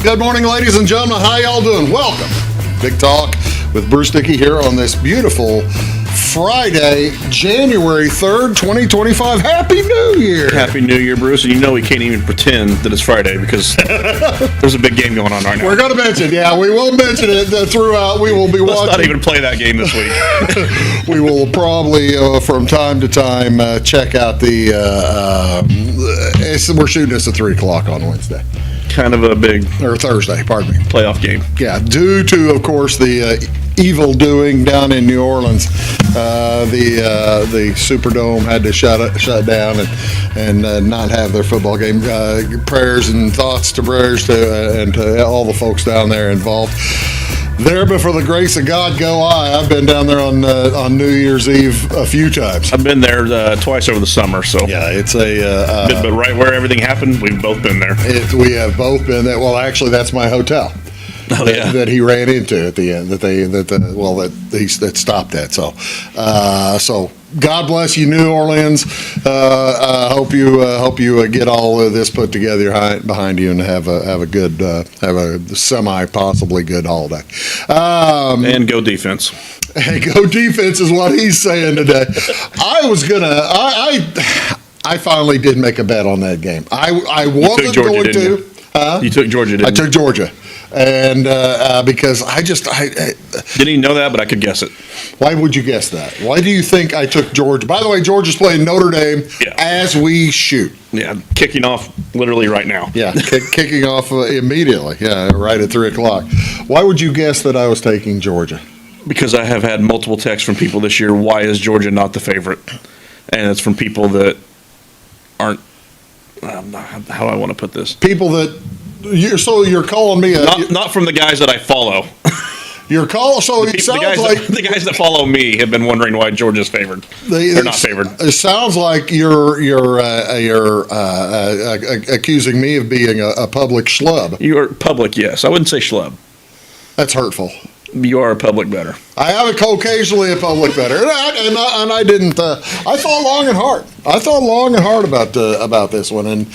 Good morning, ladies and gentlemen. How y'all doing? Welcome. Big Talk with Bruce Dickey here on this beautiful Friday, January 3rd, 2025. Happy New Year. Happy New Year, Bruce. And you know we can't even pretend that it's Friday because there's a big game going on right now. We're going to mention, we will mention it throughout. We will be watching. Let's not even play that game this week. We will probably, from time to time, check out we're shooting this at 3 o'clock on Wednesday. Kind of a big... Or Thursday, pardon me. Playoff game. Yeah, due to, of course, the evil doing down in New Orleans. The Superdome had to shut down and not have their football game. Prayers and thoughts to all the folks down there involved. There, but for the grace of God, go I. I've been down there on New Year's Eve a few times. I've been there twice over the summer, so yeah, it's but right where everything happened, we've both been there. We have both been there. Well, actually, that's my hotel. That he ran into at the end. That stopped at. So God bless you, New Orleans. Hope you get all of this put together behind you and have a possibly good holiday. And go defense. Hey, go defense is what he's saying today. I finally did make a bet on that game. I wasn't going to. You took Georgia, didn't you? I took Georgia. And because I didn't even know that, but I could guess it. Why would you guess that? Why do you think I took Georgia? By the way, Georgia's playing Notre Dame as we shoot. Yeah, kicking off literally right now. Yeah, kicking off immediately. Yeah, right at 3 o'clock. Why would you guess that I was taking Georgia? Because I have had multiple texts from people this year. Why is Georgia not the favorite? And it's from people that aren't. How do I want to put this? People that. So you're calling me not from the guys that I follow. Your call. So it sounds like the guys that follow me have been wondering why Georgia's favored. They're not favored. It sounds like you're accusing me of being a public schlub. You're public, yes. I wouldn't say schlub. That's hurtful. You are a public better. I am occasionally a public better, and I didn't. I thought long and hard. About this one, and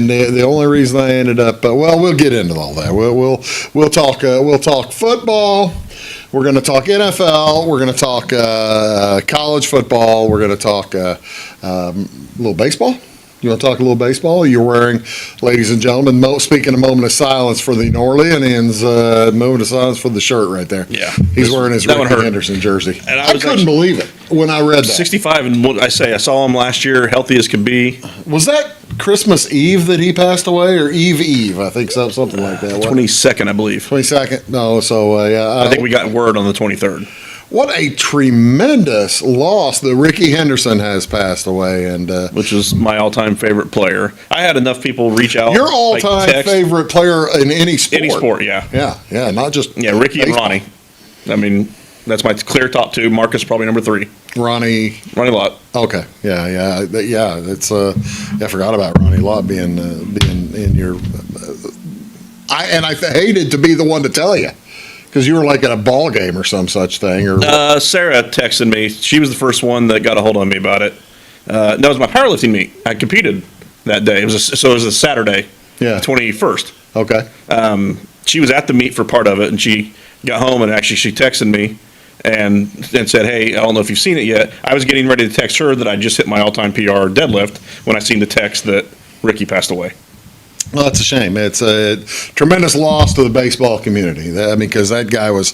the only reason I ended up. We'll get into all that. We'll talk football. We're going to talk NFL. We're going to talk college football. We're going to talk a little baseball. You want to talk a little baseball? You're wearing, ladies and gentlemen, speaking a moment of silence for the New Orleanians, moment of silence for the shirt right there. Yeah. He's wearing his Ricky Henderson jersey. And I couldn't believe it when I read that. 65, and I saw him last year, healthy as could be. Was that Christmas Eve that he passed away, or Eve? I think something like that. 22nd, I believe. 22nd? No, so, yeah. I think we got word on the 23rd. What a tremendous loss that Ricky Henderson has passed away, and which is my all-time favorite player. I had enough people reach out. Your all-time favorite player in any sport? Any sport, yeah. Yeah, not just Ricky baseball. And Ronnie. I mean, that's my clear top two. Marcus probably number 3. Ronnie Lott. Okay, yeah. That's I forgot about Ronnie Lott being in your. I hated to be the one to tell you. Because you were like at a ball game or some such thing, or Sarah texted me. She was the first one that got a hold of me about it. That was my powerlifting meet. I competed that day. It was a Saturday, 21st. Okay. She was at the meet for part of it, and she got home and actually she texted me and said, "Hey, I don't know if you've seen it yet." I was getting ready to text her that I just hit my all-time PR deadlift when I seen the text that Ricky passed away. Well, that's a shame. It's a tremendous loss to the baseball community. Because that guy was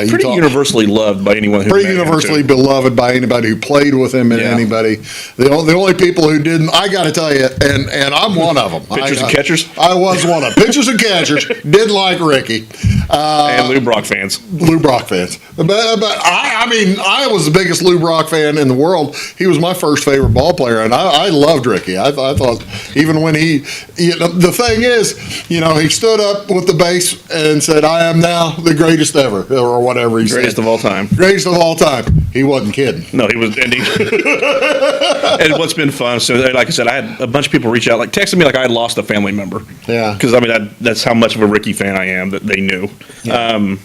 pretty universally loved by anyone who pretty universally beloved by anybody who played with him and anybody. The only people who didn't, I got to tell you, and I'm one of them. Pitchers and catchers. I was one of them. Pitchers and catchers didn't like Ricky. And Lou Brock fans. But I was the biggest Lou Brock fan in the world. He was my first favorite ball player, and I loved Ricky. I thought even when the thing is, he stood up with the base and said, "I am now the greatest ever," or whatever he said. Greatest of all time. Greatest of all time. He wasn't kidding. No, he was. And what's been fun, so like I said, I had a bunch of people reach out, texting me like I had lost a family member. Yeah. Because, that's how much of a Ricky fan I am that they knew. Yeah.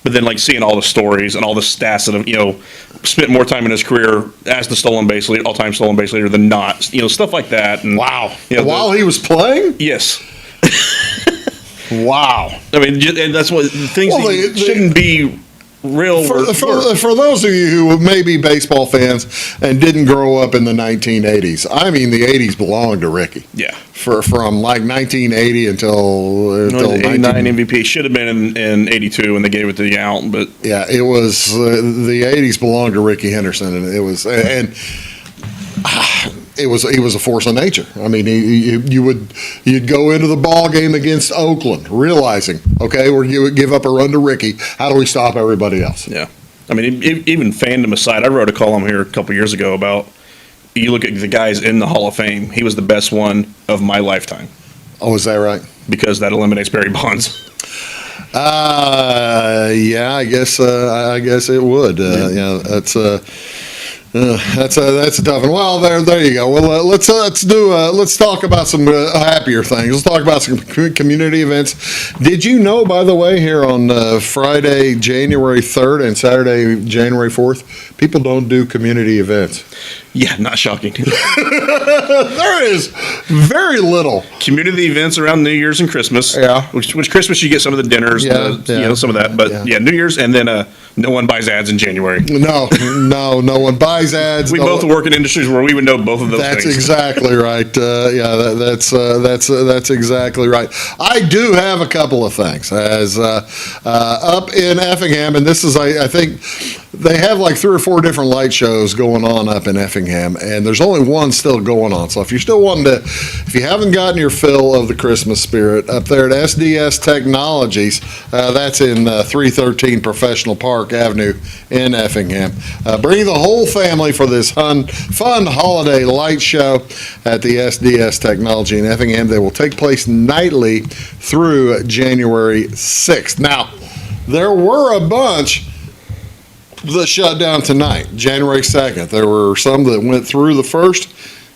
But then, seeing all the stories and all the stats that have, spent more time in his career as the stolen base leader, all-time stolen base leader than not, stuff like that. And, wow. While he was playing? Yes. Wow. I mean, and that's what things Well, that shouldn't be real. For those of you who may be baseball fans and didn't grow up in the 1980s, I mean, the 80s belonged to Ricky. Yeah. From like 1980 until 89 MVP should have been in 82 when they gave it to Yount, but yeah, it was the 80s belonged to Ricky Henderson, and it was he was a force of nature. I mean, you'd go into the ball game against Oakland, realizing, okay, we would give up a run to Ricky. How do we stop everybody else? yeah. I mean, even fandom aside, I wrote a column here a couple years ago about you look at the guys in the Hall of Fame. He was the best one of my lifetime. Oh, is that right? Because that eliminates Barry Bonds. Yeah, I guess it would. Yeah, that's a tough one. Well, there you go. Well, let's talk about some happier things. Let's talk about some community events. Did you know, by the way, here on Friday, January 3rd and Saturday, January 4th, people don't do community events? Yeah, not shocking. There is very little Community events around New Year's and Christmas. Yeah. Which Christmas you get some of the dinners, some of that. But yeah, New Year's, and then no one buys ads in January. No one buys ads. We both work in industries where we would know both of those things. That's exactly right. That's exactly right. I do have a couple of things as up in Effingham, and this is I think they have like 3 or 4 different light shows going on up in Effingham, and there's only one still going on. So if you're still wanting to, if you haven't gotten your fill of the Christmas spirit, up there at SDS Technologies, that's in 313 Professional Park Avenue in Effingham. Bring the whole family for this fun holiday light show at the SDS Technology in Effingham. They will take place nightly through January 6th. Now, there were a bunch that shut down tonight, January 2nd. There were some that went through the 1st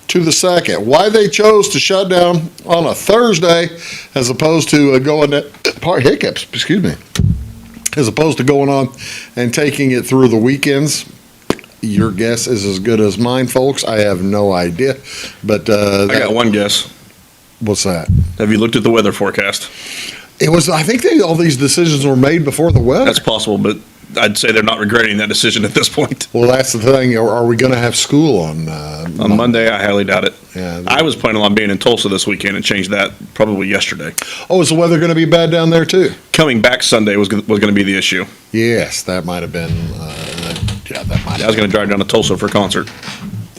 to the 2nd. Why they chose to shut down on a Thursday as opposed to going as opposed to going on and taking it through the weekends, your guess is as good as mine, folks. I have no idea. But I got one guess. What's that? Have you looked at the weather forecast? It was. I think all these decisions were made before the weather. That's possible, but I'd say they're not regretting that decision at this point. Well, that's the thing. Are we going to have school on Monday? I highly doubt it. Yeah, I was planning on being in Tulsa this weekend and changed that probably yesterday. Oh, is the weather going to be bad down there too? Coming back Sunday was going to be the issue. Yes, that might have been. I was going to drive down to Tulsa for a concert.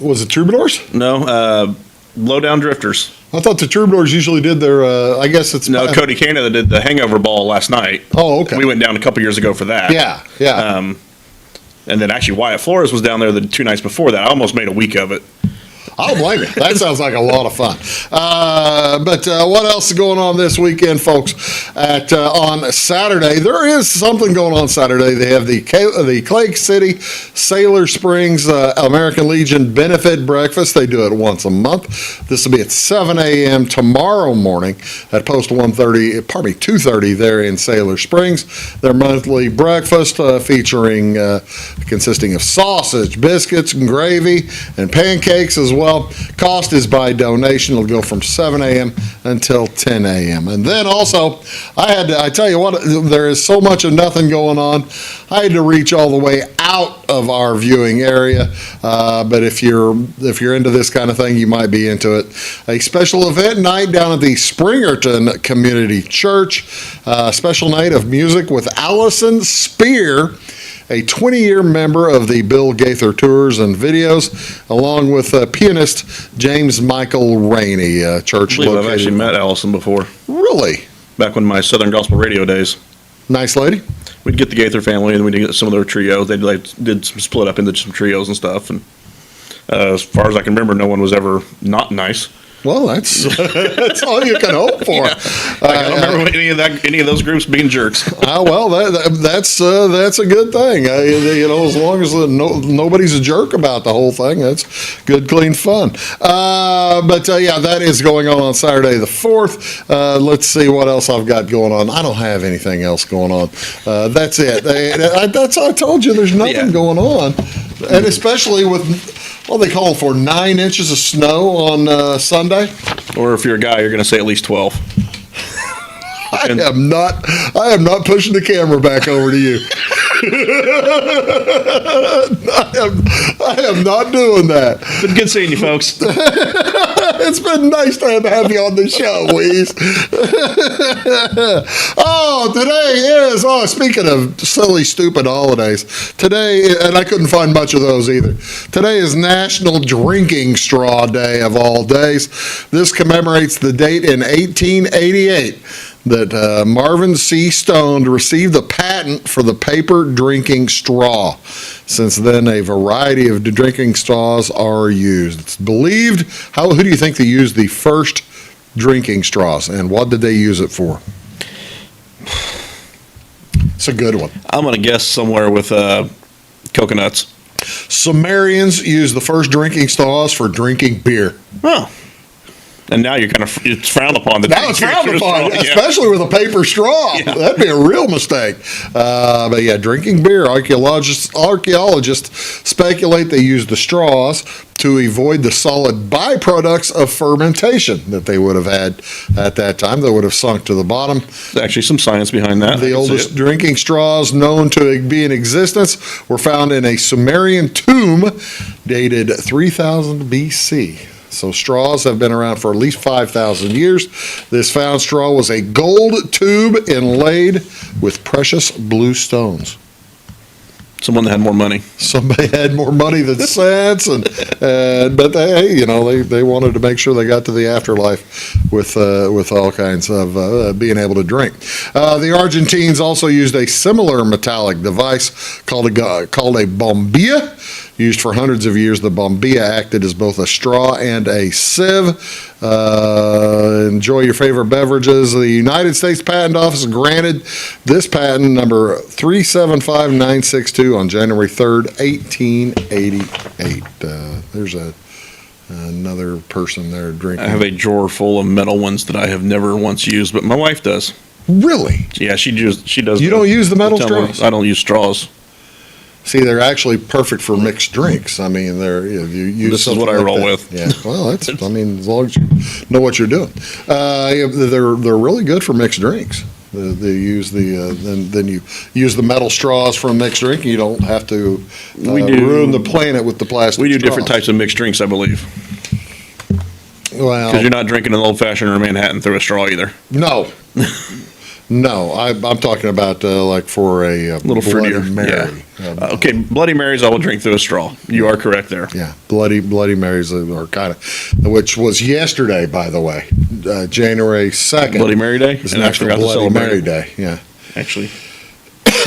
Was it Troubadours? No, Low Down Drifters. I thought the Troubadours usually did their. I guess it's no. Cody Canada did the Hangover Ball last night. Oh, okay. We went down a couple years ago for that. Yeah. And then actually Wyatt Flores was down there the 2 nights before that. I almost made a week of it. I don't blame you. That sounds like a lot of fun. But what else is going on this weekend, folks? On Saturday, there is something going on Saturday. They have the Clay City Sailor Springs American Legion benefit breakfast. They do it once a month. This will be at 7 a.m. tomorrow morning at post 230 there in Sailor Springs. Their monthly breakfast consisting of sausage, biscuits, and gravy, and pancakes as well. Cost is by donation. It'll go from 7 a.m. until 10 a.m. And then also, I tell you what, there is so much of nothing going on. I had to reach all the way out of our viewing area. But if you're into this kind of thing, you might be into it. A special event night down at the Springerton Community Church. Special night of music with Allison Spear, a 20-year member of the Bill Gaither Tours and Videos, along with pianist James Michael Rainey, church located. I've actually met Allison before. Really? Back when my Southern Gospel Radio days. Nice lady? We'd get the Gaither family, and we'd get some of their trios. They did some split up into some trios and stuff. And as far as I can remember, no one was ever not nice. Well, that's all you can hope for. Yeah. I don't remember any of those groups being jerks. Well, that's a good thing. As long as nobody's a jerk about the whole thing, that's good, clean fun. That is going on Saturday the 4th. Let's see what else I've got going on. I don't have anything else going on. That's it. I told you there's nothing going on, and especially with. Well, they call for 9 inches of snow on Sunday. Or if you're a guy, you're going to say at least 12. I am not pushing the camera back over to you. I am not doing that. Been good seeing you, folks. It's been nice to have you on the show, Weeze. Speaking of silly, stupid holidays, today, and I couldn't find much of those either. Today is National Drinking Straw Day of all days. This commemorates the date in 1888 that Marvin C. Stone received the patent for the paper drinking straw. Since then, a variety of drinking straws are used. It's believed, who do you think they used the first drinking straws, and what did they use it for? It's a good one. I'm going to guess somewhere with coconuts. Sumerians used the first drinking straws for drinking beer. Oh. And now it's frowned upon. Now it's frowned upon, yeah. Especially with a paper straw. Yeah. That'd be a real mistake. But yeah, drinking beer, archaeologists speculate they used the straws to avoid the solid byproducts of fermentation that they would have had at that time. They would have sunk to the bottom. There's actually some science behind that. The oldest drinking straws known to be in existence were found in a Sumerian tomb dated 3000 BC. So straws have been around for at least 5,000 years. This found straw was a gold tube inlaid with precious blue stones. Someone that had more money. Somebody had more money than sense, but they wanted to make sure they got to the afterlife with all kinds of being able to drink. The Argentines also used a similar metallic device called a bombilla. Used for hundreds of years, the bombilla acted as both a straw and a sieve. Enjoy your favorite beverages. The United States Patent Office granted this patent number 375962 on January 3rd, 1888. There's another person there drinking. I have a drawer full of metal ones that I have never once used, but my wife does. Really? Yeah, she does. You don't use the metal straws? I don't use straws. See, they're actually perfect for mixed drinks. I mean, you use. This is what I roll with. Yeah, well, as long as you know what you're doing, they're really good for mixed drinks. They use then you use the metal straws for a mixed drink, and you don't have to ruin the planet with the plastic. We do straws. different types of mixed drinks, I believe. Well, because you're not drinking an old fashioned or Manhattan through a straw either. No. No, I'm talking about like for a little fruitier Mary. Yeah. Okay, Bloody Marys I will drink through a straw. You are correct there. Yeah, Bloody Marys are kind of, which was yesterday, by the way, January 2nd. Bloody Mary Day. It's National Bloody Mary Day. Yeah, actually.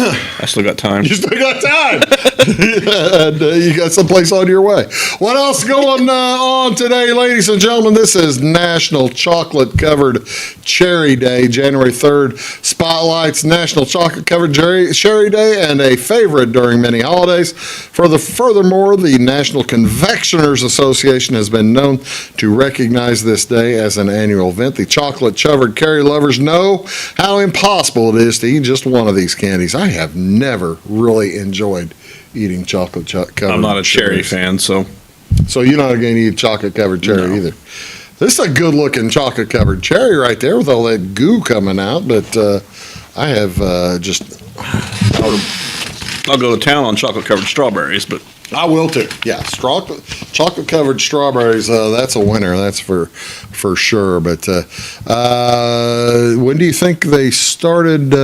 I still got time. You still got time. And, you got someplace on your way. What else going on today, ladies and gentlemen? This is National Chocolate Covered Cherry Day, January 3rd. Spotlights National Chocolate Covered Cherry Day and a favorite during many holidays. Furthermore, the National Confectioners Association has been known to recognize this day as an annual event. The chocolate covered cherry lovers know how impossible it is to eat just one of these candies. I have never really enjoyed eating chocolate covered. I'm not a cherry fan, so you're not going to eat chocolate covered cherry either. This is a good looking chocolate covered cherry right there with all that goo coming out, but I have I'll go to town on chocolate covered strawberries, but I will too. Yeah, chocolate covered strawberries. That's a winner. That's for sure. But when do you think they started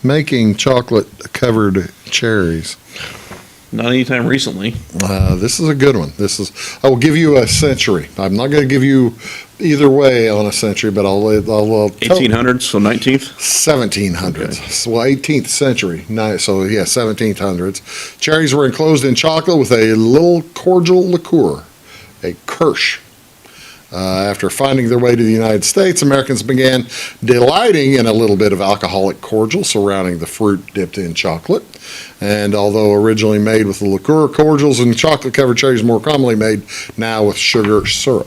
making chocolate covered cherries? Not anytime recently. This is a good one. I will give you a century. I'm not going to give you either way on a century, but I'll 1800s, so 19th? 1700s. Okay. Well, 18th century. So, yeah, 1700s. Cherries were enclosed in chocolate with a little cordial liqueur, a Kirsch. After finding their way to the United States, Americans began delighting in a little bit of alcoholic cordial surrounding the fruit dipped in chocolate. And although originally made with the liqueur cordials and chocolate-covered cherries, more commonly made now with sugar syrup.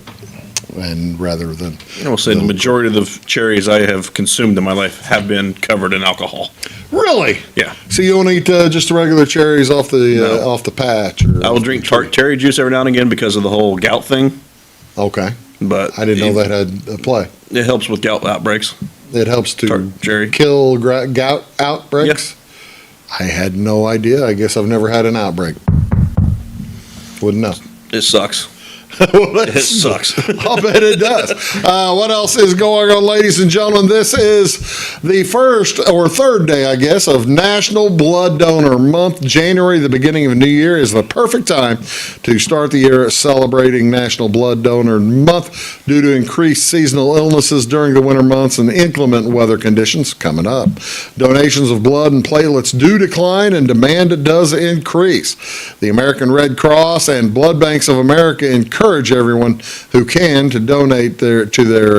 And rather than... I will say the majority of the cherries I have consumed in my life have been covered in alcohol. Really? Yeah. So you don't eat just the regular cherries off the patch? I will drink tart cherry juice every now and again because of the whole gout thing. Okay. But I didn't know that had a play. It helps with gout outbreaks. It helps to Jerry. kill gout outbreaks. I had no idea. I guess I've never had an outbreak. Wouldn't know. It sucks. Well, It sucks. I'll bet it does. What else is going on, ladies and gentlemen? This is the first or third day, I guess, of National Blood Donor Month. January, the beginning of a new year, is the perfect time to start the year celebrating National Blood Donor Month due to increased seasonal illnesses during the winter months and inclement weather conditions coming up. Donations of blood and platelets do decline and demand does increase. The American Red Cross and Blood Banks of America encourage everyone who can to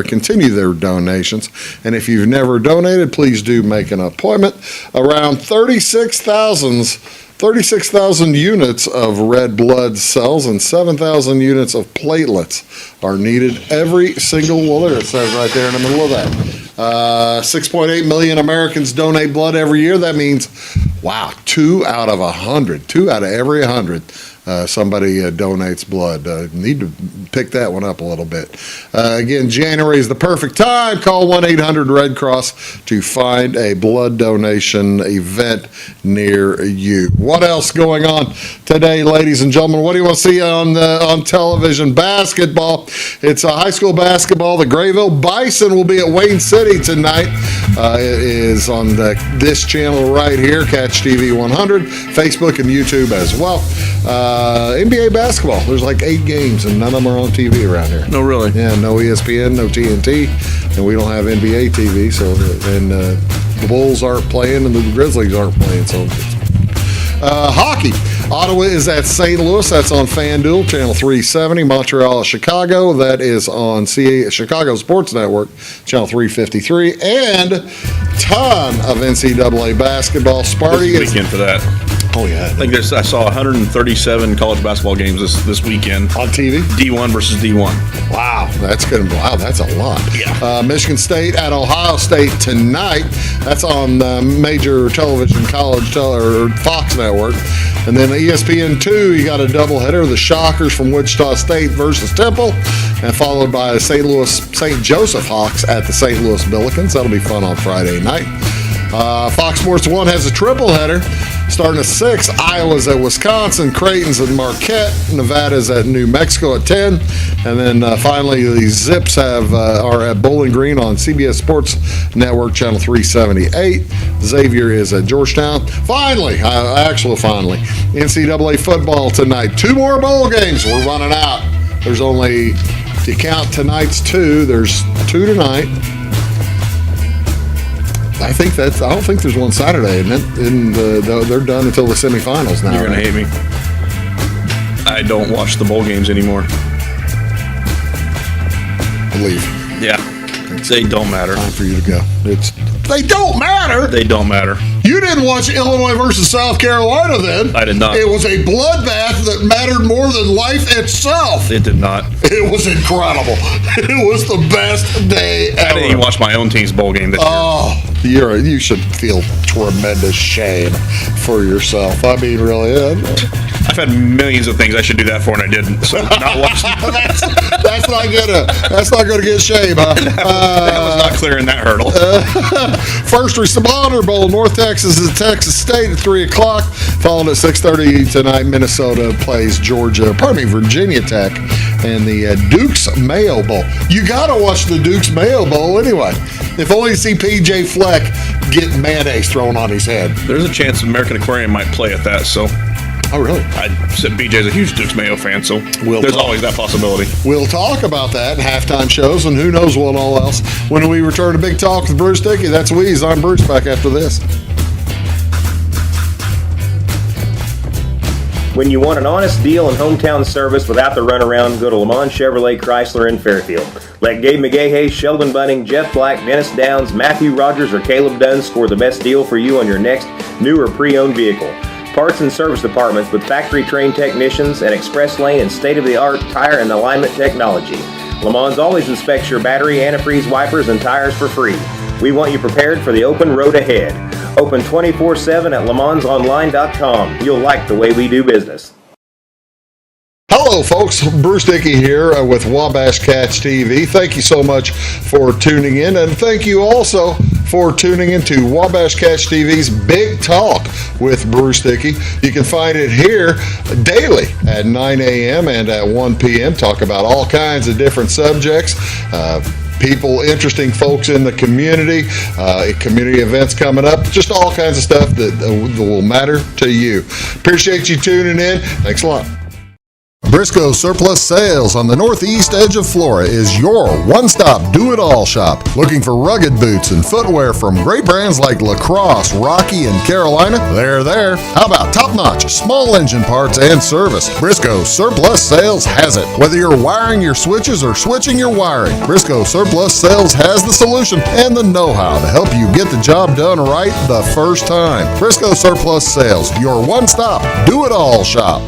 continue their donations. And if you've never donated, please do make an appointment. Around 36,000 units of red blood cells and 7,000 units of platelets are needed every single, well, there it says right there in the middle of that. 6.8 million Americans donate blood every year. That means, wow, 2 out of 100, 2 out of every 100. Somebody donates blood. Need to pick that one up a little bit. Again, January is the perfect time. Call 1-800-RED-CROSS to find a blood donation event near you. What else going on today, ladies and gentlemen? What do you want to see on television? Basketball. It's high school basketball. The Grayville Bison will be at Wayne City tonight. It is on this channel right here, Catch TV 100, Facebook and YouTube as well. NBA basketball. There's like 8 games, and none of them are on TV around here. No, really? Yeah, no ESPN, no TNT, and we don't have NBA TV. So, and the Bulls aren't playing, and the Grizzlies aren't playing. So, hockey. Ottawa is at St. Louis. That's on FanDuel, channel 370. Montreal, Chicago. That is on Chicago Sports Network, channel 353. And ton of NCAA basketball. Sparty This weekend for that. Oh yeah, I think I saw 137 college basketball games this weekend. On TV? D1 versus D1. Wow, that's good. Wow, that's a lot. Yeah. Michigan State at Ohio State tonight. That's on major television, or Fox Network. And then ESPN2, you got a doubleheader, the Shockers from Wichita State versus Temple, and followed by the St. Joseph Hawks at the St. Louis Billikens. That'll be fun on Friday night. Fox Sports 1 has a triple header. Starting at 6, Iowa's at Wisconsin, Creighton's at Marquette, Nevada's at New Mexico at 10, and then finally the Zips are at Bowling Green on CBS Sports Network, channel 378. Xavier is at Georgetown. Finally, NCAA football tonight. 2 more bowl games. We're running out. There's only, if you count tonight's 2, there's 2 tonight. I don't think there's one Saturday, and they're done until the semifinals now. You're going to hate me. I don't watch the bowl games anymore. Leave. Yeah. They don't matter. Time for you to go. They don't matter. They don't matter. You didn't watch Illinois versus South Carolina then. I did not. It was a bloodbath that mattered more than life itself. It did not. It was incredible. It was the best day ever. I didn't even watch my own team's bowl game this year. Oh, you should feel tremendous shame for yourself. I mean, really. I've had millions of things I should do that for, and I didn't. So not watch. That's not gonna get shame, huh? That was not clearing that hurdle. First Responder Bowl, North Texas is at Texas State at 3 o'clock. Followed at 6:30 tonight, Minnesota plays Virginia Tech, and the Duke's Mayo Bowl. You gotta watch the Duke's Mayo Bowl anyway. If only to see PJ Fleck get mayonnaise thrown on his head. There's a chance American Aquarium might play at that, so. Oh, really? I said BJ's a huge Duke's Mayo fan, so there's always that possibility. We'll talk about that in halftime shows and who knows what all else when we return to Big Talk with Bruce Dickey. That's Weeze. I'm Bruce, back after this. When you want an honest deal and hometown service without the runaround, go to Lamont Chevrolet Chrysler in Fairfield. Let Gabe McGahey, Sheldon Bunning, Jeff Black, Dennis Downs, Matthew Rogers, or Caleb Dunn score the best deal for you on your next new or pre-owned vehicle. Parts and service departments with factory-trained technicians and express lane and state-of-the-art tire and alignment technology. Lamont always inspects your battery, antifreeze, wipers, and tires for free. We want you prepared for the open road ahead. Open 24/7 at LeMansOnline.com. You'll like the way we do business. Hello, folks. Bruce Dickey here with Wabash Cats TV. Thank you so much for tuning in, and thank you also for tuning into Wabash Cats TV's Big Talk with Bruce Dickey. You can find it here daily at 9 a.m. and at 1 p.m. Talk about all kinds of different subjects. People, interesting folks in the community, community events coming up, just all kinds of stuff that will matter to you. Appreciate you tuning in. Thanks a lot. Briscoe Surplus Sales on the northeast edge of Flora is your one-stop do-it-all shop. Looking for rugged boots and footwear from great brands like Lacrosse, Rocky, and Carolina? They're there. How about top-notch small engine parts and service? Briscoe Surplus Sales has it. Whether you're wiring your switches or switching your wiring, Briscoe Surplus Sales has the solution and the know-how to help you get the job done right the first time. Briscoe Surplus Sales, your one-stop do-it-all shop.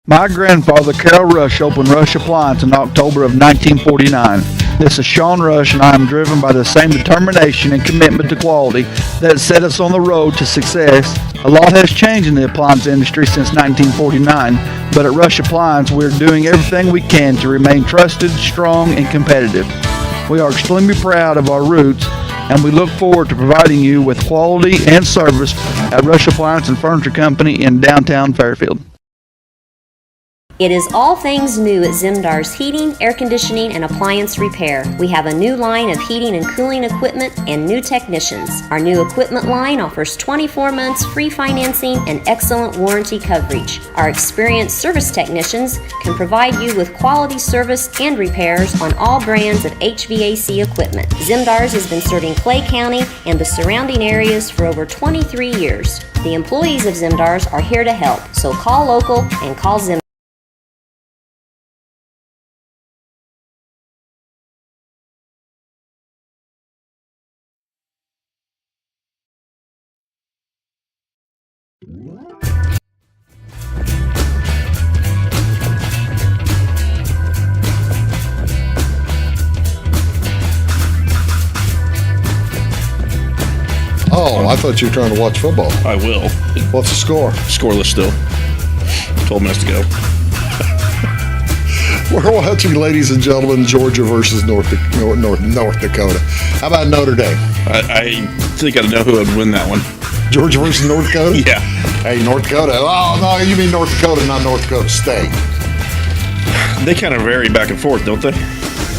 My grandfather, Carol Rush, opened Rush Appliance in October of 1949. This is Sean Rush, and I am driven by the same determination and commitment to quality that set us on the road to success. A lot has changed in the appliance industry since 1949, but at Rush Appliance, we're doing everything we can to remain trusted, strong, and competitive. We are extremely proud of our roots, and we look forward to providing you with quality and service at Rush Appliance and Furniture Company in downtown Fairfield. It is all things new at Zimdar's Heating, Air Conditioning, and Appliance Repair. We have a new line of heating and cooling equipment and new technicians. Our new equipment line offers 24 months free financing and excellent warranty coverage. Our experienced service technicians can provide you with quality service and repairs on all brands of HVAC equipment. Zimdar's has been serving Clay County and the surrounding areas for over 23 years. The employees of Zimdar's are here to help, so call local and call Zimdar's. Oh, I thought you were trying to watch football. I will. What's the score? Scoreless still. 12 minutes to go. We're watching, ladies and gentlemen, Georgia versus North Dakota. How about Notre Dame? I think I know who would win that one. Georgia versus North Dakota? Yeah. Hey, North Dakota. Oh, no, you mean North Dakota, not North Dakota State. They kind of vary back and forth, don't they?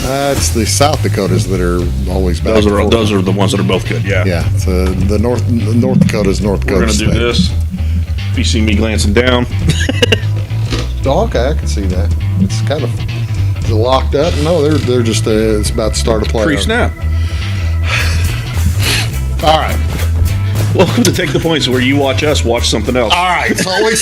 It's the South Dakotas that are always back Those and are forth. those are the ones that are both good. Yeah. Yeah, so the North Dakota is North Dakota We're gonna State. do this. If you see me glancing down, Oh, okay, I can see that. It's kind of locked up. No, they're just it's about to start a play. pre-snap. All right. Welcome to Take the Points, where you watch us watch something else. All right, so wait,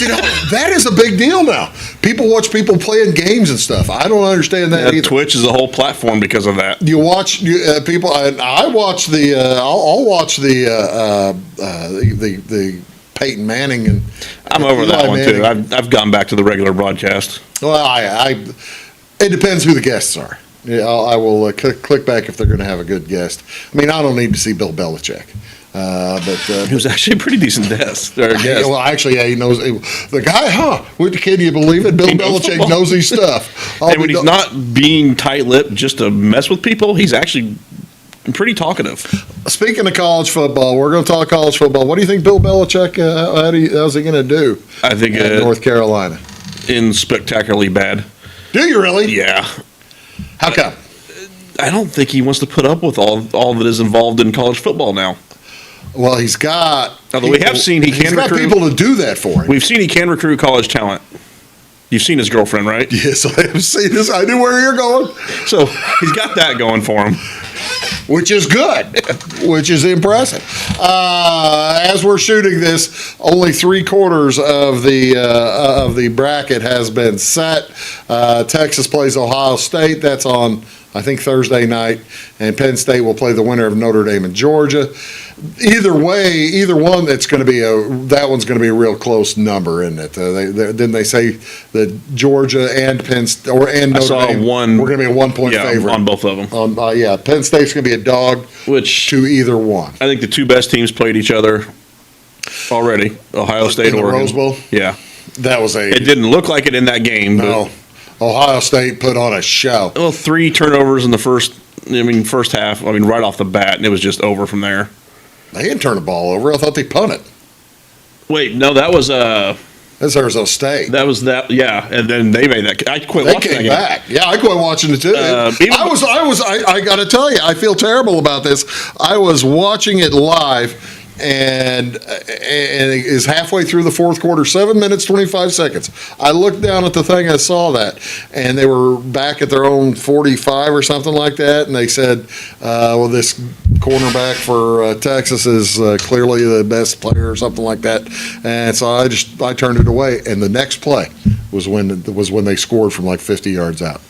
that is a big deal now. People watch people playing games and stuff. I don't understand that either. Twitch is a whole platform because of that. You watch people. I watch the. I'll watch the Peyton Manning and. I'm over Eli that one too. Manning. I've gone back to the regular broadcast. Well, it depends who the guests are. Yeah, I will click back if they're going to have a good guest. I mean, I don't need to see Bill Belichick. It was actually a pretty decent guest. Well, actually, yeah, he knows the guy. Can you believe it? Bill He knows Belichick football. knows his stuff. And when he's not being tight-lipped just to mess with people, he's actually pretty talkative. Speaking of college football, we're going to talk college football. What do you think Bill Belichick? How's he going to do? I think at North Carolina. In spectacularly bad. Do you really? Yeah. How come? I don't think he wants to put up with all that is involved in college football now. Well, he's got. Although we have seen he can he's got recruit people to do that for him. We've seen he can recruit college talent. You've seen his girlfriend, right? Yes, I have seen this. I knew where you're going. So he's got that going for him. Which is good, which is impressive. As we're shooting this, only 3/4 of the bracket has been set. Texas plays Ohio State. That's on, I think, Thursday night, and Penn State will play the winner of Notre Dame and Georgia. Either way, either one, that one's going to be a real close number, isn't it? Didn't they say that Georgia and Notre Dame we're going to be a 1-point favorite on both of them? Yeah, Penn State's going to be a dog to either one. I think the two best teams played each other already. Ohio State, in the Oregon. Rose Bowl? Yeah. That was It didn't look like it in that game. no. Ohio State put on a show. Well, 3 turnovers in the first half. Right off the bat, and it was just over from there. They didn't turn the ball over. I thought they punted. Wait, no, that was That's Arizona State. yeah, and then they made that. I quit They watching that came game. back. Yeah, I quit watching it too. I got to tell you, I feel terrible about this. I was watching it live, and it is halfway through the fourth quarter, 7 minutes, 25 seconds. I looked down at the thing, I saw that, and they were back at their own 45 or something like that, and they said, well, this cornerback for Texas is clearly the best player or something like that. And so I turned it away, and the next play was when they scored from like 50 yards out.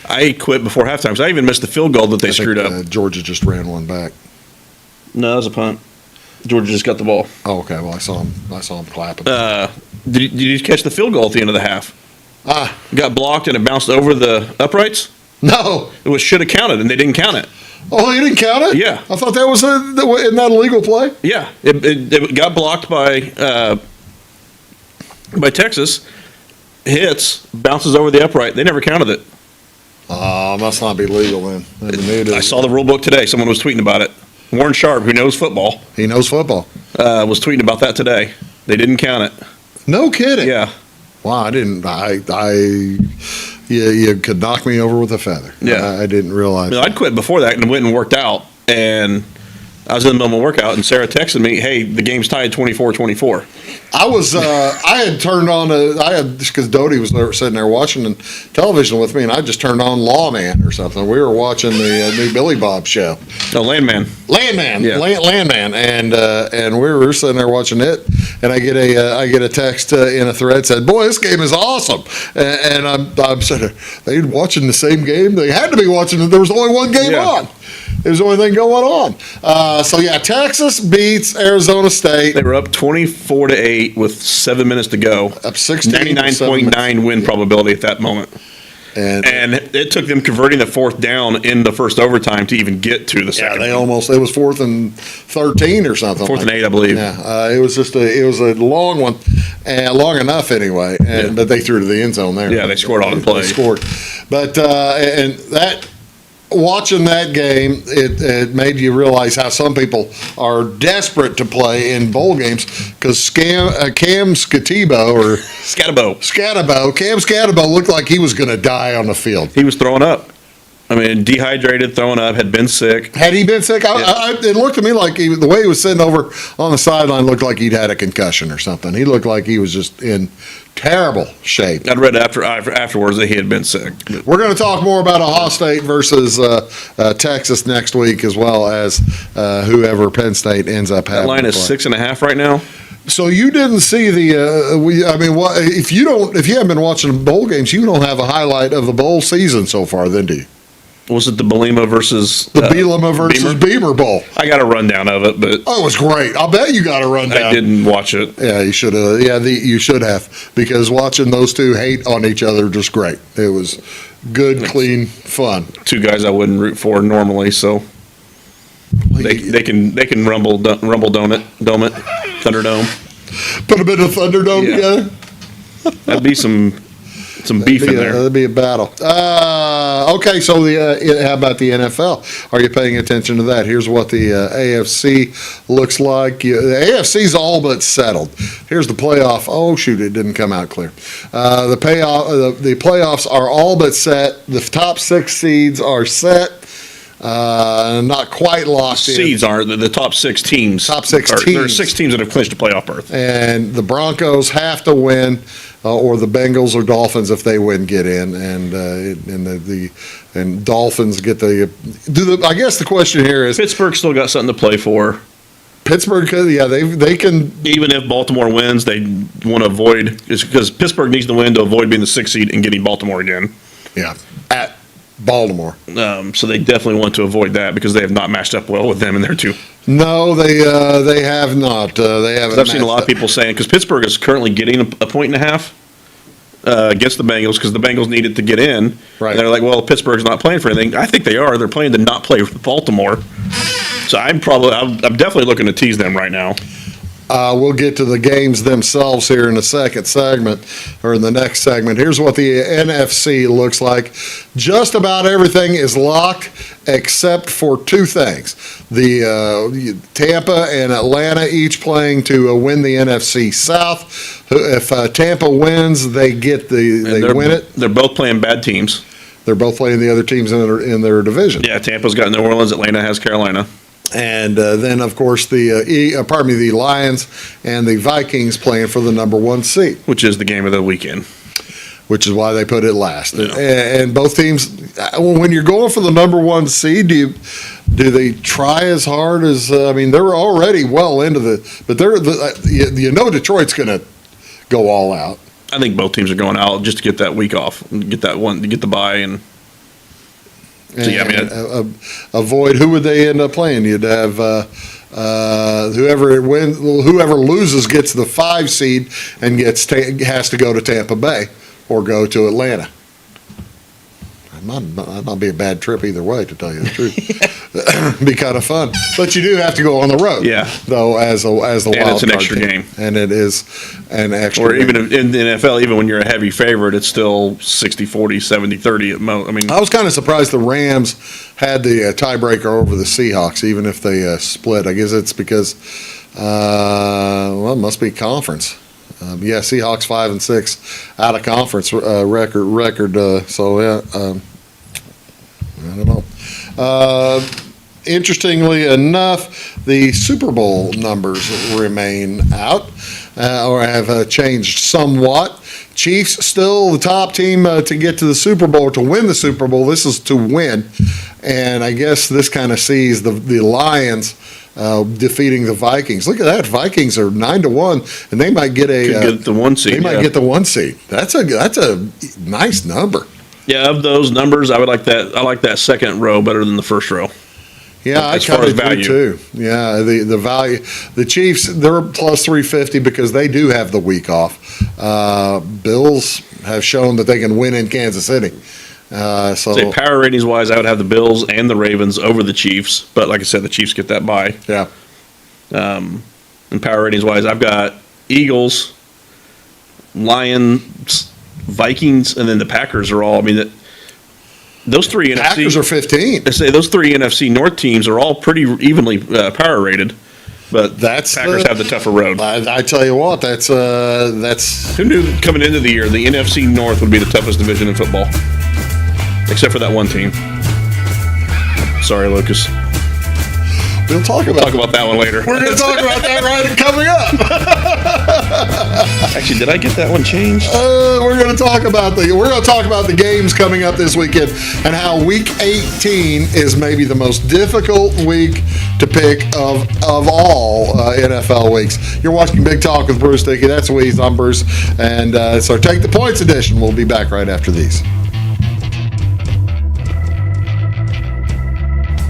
I quit before halftime because I even missed the field goal that they screwed up. Georgia just ran one back. No, that was a punt. Georgia just got the ball. Oh, okay. Well, I saw him clapping. Did you catch the field goal at the end of the half? It got blocked and it bounced over the uprights. No. It should have counted, and they didn't count it. Oh, you didn't count it? Yeah. I thought that was isn't that a legal play? Yeah, it got blocked by Texas. Hits, bounces over the upright. They never counted it. Must not be legal then. I saw the rule book today. Someone was tweeting about it. Warren Sharp, who knows football, He knows football. was tweeting about that today. They didn't count it. No kidding. Yeah. Wow, I didn't. You could knock me over with a feather. Yeah. I didn't realize. I'd quit before that and went and worked out. And I was in the middle of my workout, and Sarah texted me, "Hey, the game's tied 24-24." I was. I had turned on. Because Dodie was there, sitting there watching television with me, and I just turned on Lawman or something. We were watching the new Billy Bob show. No, Landman. Yeah. Landman, and we were sitting there watching it, and I get a text in a thread said, "Boy, this game is awesome," and I'm sitting there. They watching the same game. They had to be watching it. There was only one game on. There's the only thing going on. So yeah, Texas beats Arizona State. They were up 24-8 with 7 minutes to go. Up 16. 99.9 win probability at that moment. And it took them converting the fourth down in the first overtime to even get to the second. Yeah, it was 4th and 13 or something. 4th and 8, I believe. Yeah, it was a long one, and long enough anyway. But they threw to the end zone there. Yeah, they scored on the play. They scored, but and that. Watching that game, it made you realize how some people are desperate to play in bowl games because Cam Scatabo looked like he was going to die on the field. He was throwing up. Dehydrated, throwing up, had been sick. Had he been sick? It looked to me like the way he was sitting over on the sideline looked like he'd had a concussion or something. He looked like he was just in terrible shape. I'd read afterwards that he had been sick. We're going to talk more about Ohio State versus Texas next week, as well as whoever Penn State ends up having. That line is 6.5 right now. So you didn't see if you haven't been watching bowl games, you don't have a highlight of the bowl season so far, then do you? Was it the Bielema versus Bielema versus Beamer Bowl? I got a rundown of it, but it was great. I'll bet you got a rundown. I didn't watch it. Yeah, you should have. Yeah, you should have, because watching those two hate on each other just great. It was good, clean fun. Two guys I wouldn't root for normally, so they can rumble dome it, Thunderdome. Put a bit of Thunderdome together. That'd be some beef in there. That'd be a battle. Okay, so how about the NFL? Are you paying attention to that? Here's what the AFC looks like. The AFC's all but settled. Here's the playoff. Oh, shoot, it didn't come out clear. The playoffs are all but set. The top 6 seeds are set. Not quite locked in. Seeds are the top 6 teams. Top 6 teams. There are 6 teams that have clinched a playoff berth. And the Broncos have to win, or the Bengals or Dolphins, if they win, get in, and Dolphins get the. I guess the question here is, Pittsburgh still got something to play for. Pittsburgh, they can. Even if Baltimore wins, they want to avoid, because Pittsburgh needs to win to avoid being the 6th seed and getting Baltimore again. Yeah, at Baltimore. So they definitely want to avoid that because they have not matched up well with them in their two. No, they have not. They haven't. I've seen a lot of people saying, because Pittsburgh is currently getting a 1.5 against the Bengals because the Bengals needed to get in. Right. And they're like, well, Pittsburgh's not playing for anything. I think they are. They're playing to not play with Baltimore. So I'm definitely looking to tease them right now. We'll get to the games themselves here in the second segment, or in the next segment. Here's what the NFC looks like. Just about everything is locked except for two things. The Tampa and Atlanta each playing to win the NFC South. If Tampa wins, they win it. They're both playing bad teams. They're both playing the other teams in their division. Yeah, Tampa's got New Orleans. Atlanta has Carolina. And then, of course, the Lions and the Vikings playing for the number one seed, which is the game of the weekend. Which is why they put it last. Yeah. And both teams, when you're going for the number one seed, do they try as hard as? They're already well into but Detroit's going to go all out. I think both teams are going out just to get that week off, get the bye, and. So, avoid. Who would they end up playing? You'd have whoever loses gets the 5 seed and has to go to Tampa Bay or go to Atlanta. Might not be a bad trip either way, to tell you the truth. It'd be kind of fun, but you do have to go on the road. Yeah. Though as the wild card, it's an extra game, and it is an extra. Or even in the NFL, even when you're a heavy favorite, it's still 60-40, 70-30 at most. I was kind of surprised the Rams had the tiebreaker over the Seahawks, even if they split. I guess it's because it must be conference. Seahawks 5-6 out of conference record. I don't know. Interestingly enough, the Super Bowl numbers remain out or have changed somewhat. Chiefs still the top team to get to the Super Bowl, to win the Super Bowl. This is to win. And I guess this kind of sees the Lions defeating the Vikings. Look at that. Vikings are 9-1, and they might get get the 1 seed. They might get the 1 seed. That's a nice number. Yeah, of those numbers, I like that second row better than the first row. Yeah, I kind of do too. Yeah, the value. The Chiefs, they're plus 350 because they do have the week off. Bills have shown that they can win in Kansas City. So power ratings wise, I would have the Bills and the Ravens over the Chiefs, but like I said, the Chiefs get that bye. Yeah. And power ratings wise, I've got Eagles, Lions, Vikings, and then the Packers are all. Those three Packers are 15. I say those 3 NFC North teams are all pretty evenly power rated, but Packers have the tougher road. I tell you what, that's who knew coming into the year the NFC North would be the toughest division in football, except for that one team. Sorry, Lucas. We'll talk about that one later. We're going to talk about that coming up. Actually, did I get that one changed? We're going to talk about the games coming up this weekend and how Week 18 is maybe the most difficult week to pick of all NFL weeks. You're watching Big Talk with Bruce Dickey. That's Weeze. I'm Bruce, and it's our Take the Points edition. We'll be back right after these.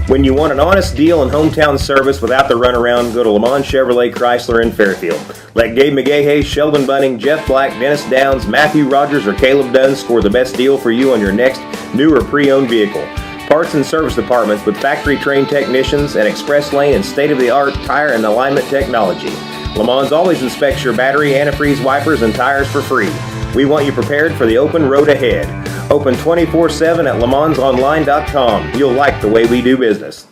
When you want an honest deal and hometown service without the runaround, go to Lamont Chevrolet Chrysler in Fairfield. Let Gabe McGahey, Sheldon Bunning, Jeff Black, Dennis Downs, Matthew Rogers, or Caleb Dunn score the best deal for you on your next new or pre-owned vehicle. Parts and service departments with factory-trained technicians and express lane and state-of-the-art tire and alignment technology. Lamont always inspects your battery, antifreeze, wipers, and tires for free. We want you prepared for the open road ahead. Open 24/7 at LeMansOnline.com. You'll like the way we do business.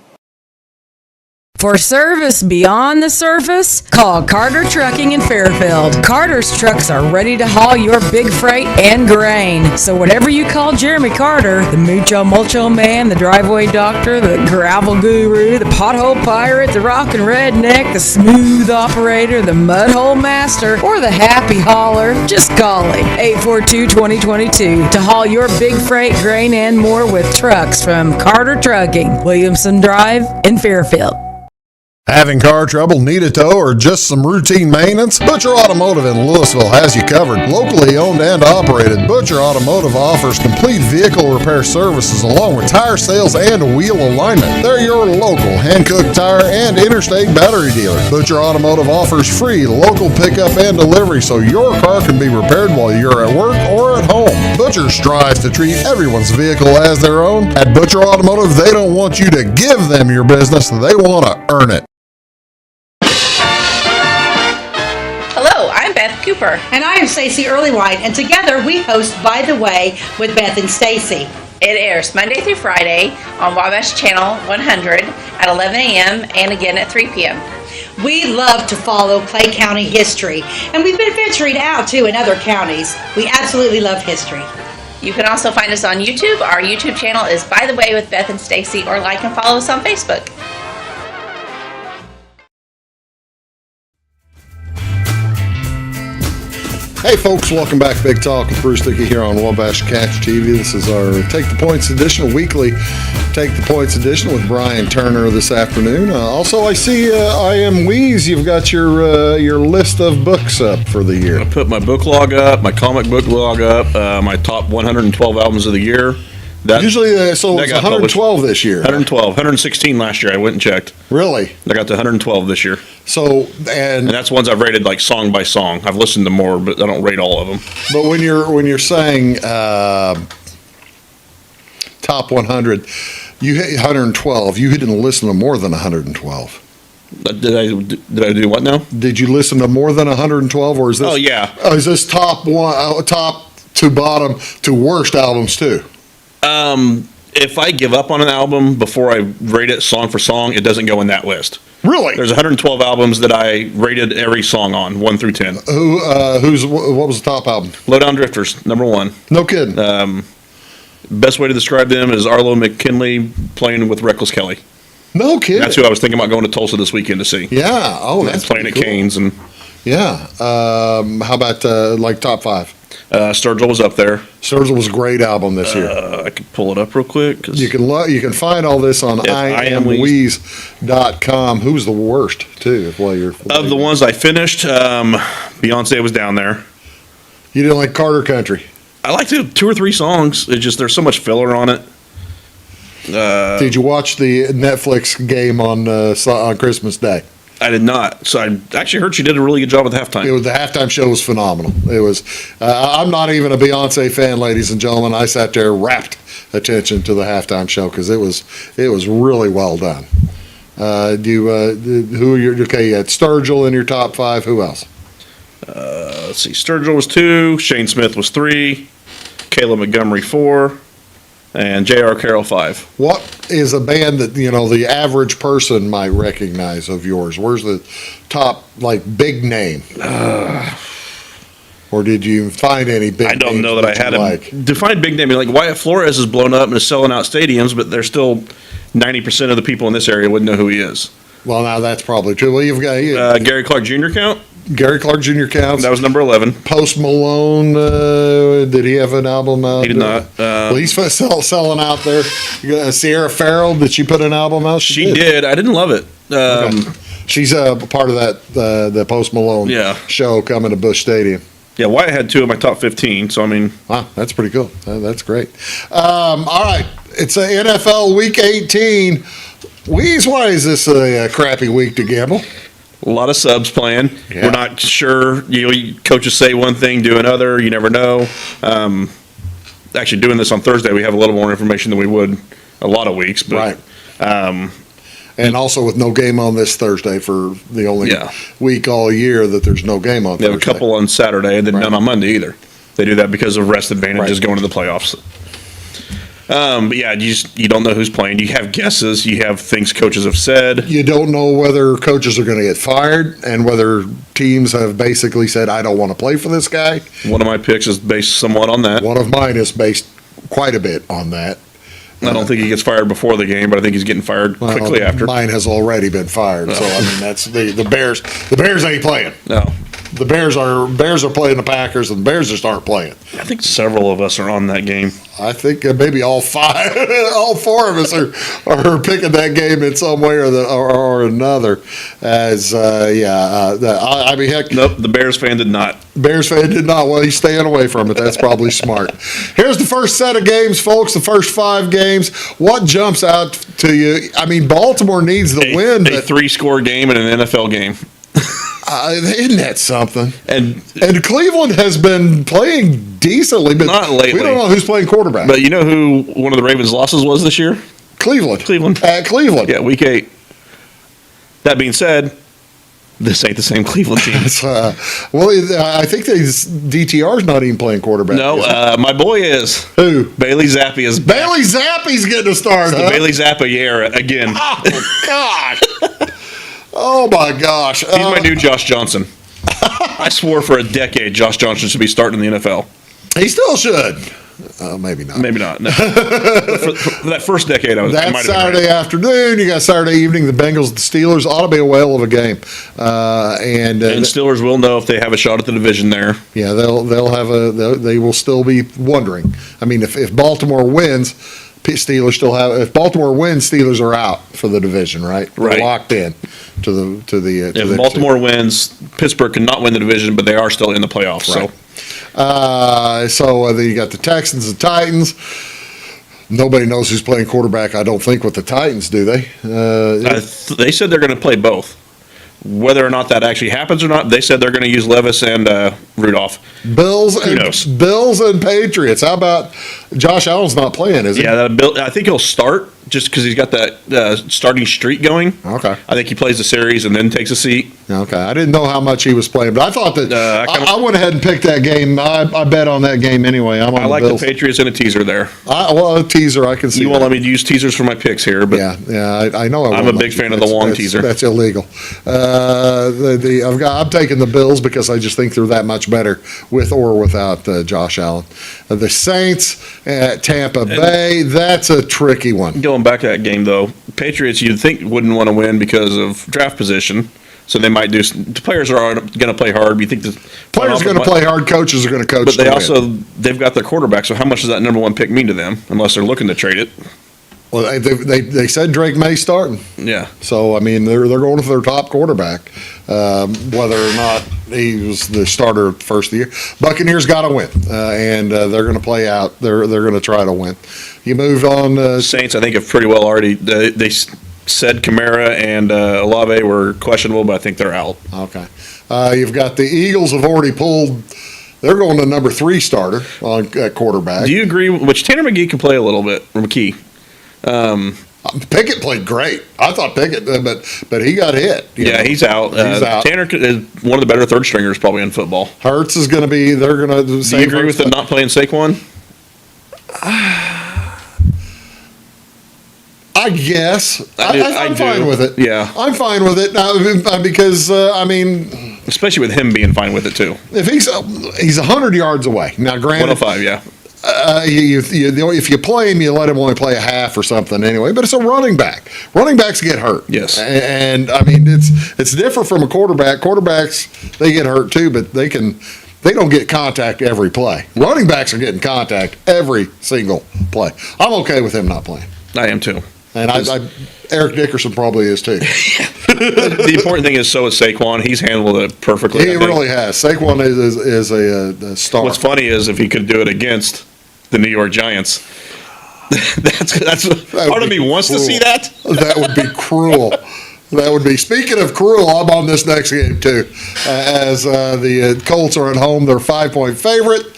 For service beyond the surface, call Carter Trucking in Fairfield. Carter's trucks are ready to haul your big freight and grain. So whatever you call Jeremy Carter, the Mucho Mulcho Man, the driveway doctor, the gravel guru, the pothole pirate, the rockin' redneck, the smooth operator, the mudhole master, or the happy hauler, just call him. 842-2022 to haul your big freight, grain, and more with trucks from Carter Trucking, Williamson Drive in Fairfield. Having car trouble, need a tow, or just some routine maintenance? Butcher Automotive in Louisville has you covered. Locally owned and operated, Butcher Automotive offers complete vehicle repair services along with tire sales and wheel alignment. They're your local hand-cooked tire and interstate battery dealer. Butcher Automotive offers free local pickup and delivery so your car can be repaired while you're at work or at home. Butcher strives to treat everyone's vehicle as their own. At Butcher Automotive, they don't want you to give them your business, they want to earn it. Beth Cooper. And I am Stacey Earlywine, and together we host By the Way with Beth and Stacey. It airs Monday through Friday on Wabash Channel 100 at 11 a.m. and again at 3 p.m. We love to follow Clay County history, and we've been venturing out too in other counties. We absolutely love history. You can also find us on YouTube. Our YouTube channel is By the Way with Beth and Stacey, or like and follow us on Facebook. Hey folks, welcome back. Big Talk with Bruce Dickey here on Wabash Catch TV. This is our Take the Points edition, weekly Take the Points edition with Brian Turner this afternoon. Also, I see I Am Weeze. You've got your list of books up for the year. I put my book log up, my comic book log up, my top 112 albums of the year. Usually, so it's 112 this year. 112, 116 last year. I went and checked. Really? I got to 112 this year. So And that's ones I've rated like song by song. I've listened to more, but I don't rate all of them. but when you're saying top 100, you hit 112. You didn't listen to more than 112. Did I do what now? Did you listen to more than 112, or is this? Oh, yeah. Is this top to bottom to worst albums too? If I give up on an album before I rate it song for song, it doesn't go in that list. Really? There's 112 albums that I rated every song on, 1 through 10. What was the top album? Low Down Drifters, number 1. No kidding. Best way to describe them is Arlo McKinley playing with Reckless Kelly. No kidding. That's who I was thinking about going to Tulsa this weekend to see. Yeah. Oh, And that's playing at pretty cool. Canes, and Yeah. How about like top 5? Sturgill was up there. Sturgill was a great album this year. I could pull it up real quick. 'Cause You can find all this on IamWeeze.com. Who's the worst too? While you're of the ones I finished, Beyonce was down there. you didn't like Carter Country. I liked it, 2 or 3 songs. It's just there's so much filler on it. Did you watch the Netflix game on Christmas Day? I did not. So I actually heard she did a really good job with halftime. The halftime show was phenomenal. It was. I'm not even a Beyonce fan, ladies and gentlemen. I sat there, rapt attention to the halftime show because it was really well done. Who are your okay? You had Sturgill in your top 5. Who else? Let's see. Sturgill was 2. Shane Smith was 3. Kayla Montgomery 4. And J.R. Carroll 5. What is a band that the average person might recognize of yours? Where's the top big name? Or did you find any big? I don't know that I had a define big name. Like Wyatt Flores is blown up and is selling out stadiums, but there's still 90% of the people in this area wouldn't know who he is. Well, now that's probably true. Well, you've got Gary Clark Jr. count. Gary Clark Jr. counts. That was number 11. Post Malone, did he have an album out? He did not. Well, he's selling out there. Sierra Farrell, did she put an album out? She did. I didn't love it. Okay. She's part of that the Post Malone show coming to Busch Stadium. Yeah, Wyatt had 2 of my top 15, so I mean. Wow, that's pretty cool. That's great. All right, it's a NFL Week 18. Why is this a crappy week to gamble? A lot of subs playing. Yeah. We're not sure. Coaches say one thing, do another. You never know. Actually, doing this on Thursday, we have a little more information than we would a lot of weeks. But, right. And also with no game on this Thursday for the only week all year that there's no game on Thursday. They have a couple on Saturday and then none on Monday either. They do that because of rest advantages going to the playoffs. But yeah, you don't know who's playing. You have guesses. You have things coaches have said. You don't know whether coaches are going to get fired and whether teams have basically said, I don't want to play for this guy. One of my picks is based somewhat on that. One of mine is based quite a bit on that. I don't think he gets fired before the game, but I think he's getting fired quickly after. Mine has already been fired. So, I mean, that's the Bears. The Bears ain't playing. No. The Bears are playing the Packers, and the Bears just aren't playing. I think several of us are on that game. I think maybe all 4 of us are picking that game in some way or another. As I mean, heck, nope, the Bears fan did not. Bears fan did not. Well, he's staying away from it. That's probably smart. Here's the first set of games, folks. The first 5 games. What jumps out to you? I mean, Baltimore needs the win. A 3-score game and an NFL game. Isn't that something? And Cleveland has been playing decently, but not lately. We don't know who's playing quarterback. But you know who one of the Ravens' losses was this year? Cleveland. Cleveland. At Cleveland. Yeah, week 8. That being said, This ain't the same Cleveland team. Well, I think DTR's not even playing quarterback. No, is he? my boy is. Who? Bailey Zappi is back. Bailey Zappi's getting a start, The huh? Bailey Zappi era again. Oh, gosh. Oh, my gosh. He's my new Josh Johnson. I swore for a decade Josh Johnson should be starting in the NFL. He still should. Maybe not. Maybe not. No. for that first decade, I might That have Saturday been right. afternoon, you got Saturday evening, the Bengals, the Steelers. Ought to be a whale of a game. And Steelers will know if they have a shot at the division there. yeah, they will still be wondering. I mean, if Baltimore wins, Steelers still have. If Baltimore wins, Steelers are out for the division, right? They're Right. locked in to the. If Baltimore wins, Pittsburgh cannot win the division, but they are still in the playoffs. Right. So So then you got the Texans and Titans. Nobody knows who's playing quarterback, I don't think, with the Titans, do they? they said they're going to play both. Whether or not that actually happens or not, they said they're going to use Levis and Rudolph. Bills knows? Bills and Patriots. How about Josh Allen's not playing, is he? Yeah, I think he'll start just because he's got that starting streak going. Okay. I think he plays the series and then takes a seat. Okay. I didn't know how much he was playing, but I thought that I I went ahead and picked that game. I bet on that game anyway. I'm on I like Bills. the Patriots and a teaser there. A teaser, I can see. You won't that. let me use teasers for my picks here, but Yeah, I know. I'm a big fan of the Wong teaser. That's illegal. I'm taking the Bills because I just think they're that much better with or without Josh Allen. The Saints at Tampa Bay. That's a tricky one. going back to that game though, Patriots you'd think wouldn't want to win because of draft position. So they might do. The players are going to play hard. You think the Players are going to play hard. Coaches are going to coach. But they to win. they've got their quarterback. So how much does that number one pick mean to them? Unless they're looking to trade it. Well, they said Drake May's starting. Yeah. So I mean they're going with their top quarterback, whether or not he was the starter the first of the year. Buccaneers got to win, and they're going to play out. They're going to try to win. You moved on. Saints, I think, have pretty well already. They said Kamara and Olave were questionable, but I think they're out. Okay. You've got the Eagles have already pulled. They're going to number 3 starter on quarterback. Do you agree? Which Tanner McGee can play a little bit, or McKee. Pickett played great. I thought Pickett, but he got hit. Yeah, he's out. He's out. Tanner is one of the better third stringers probably in football. Hurts is going to be. They're going to. Do you agree with them not playing Saquon? I guess. I'm do. fine with it. Yeah. I'm fine with it now because I mean, Especially with him being fine with it too. if he's 100 yards away. Now, granted, 105, yeah. if you play him, you let him only play a half or something anyway. But it's a running back. Running backs get hurt. Yes. And I mean, it's different from a quarterback. Quarterbacks, they get hurt too, but they don't get contact every play. Running backs are getting contact every single play. I'm okay with him not playing. I am too. And Eric Dickerson probably is too. The important thing is so is Saquon. He's handled it perfectly. He really has. Saquon is a star. What's funny is if he could do it against the New York Giants. That's part of me wants to see that. That would be cruel. That would be. Speaking of cruel, I'm on this next game too. As the Colts are at home, they're 5-point favorite.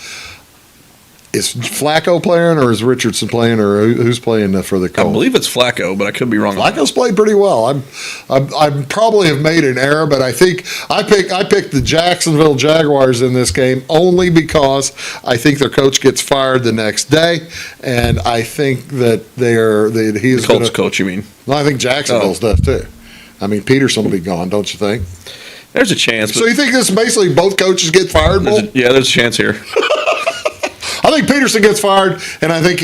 Is Flacco playing or is Richardson playing or who's playing for the Colts? I believe it's Flacco, but I could be wrong. Flacco's played pretty well. I probably have made an error, but I think I picked the Jacksonville Jaguars in this game only because I think their coach gets fired the next day, and I think that he's The Colts coach, you mean? Well, I think Jacksonville's does too. I mean, Peterson will be gone, don't you think? There's a chance. So you think this basically both coaches get fired? Bull? There's a chance here. I think Peterson gets fired, and I think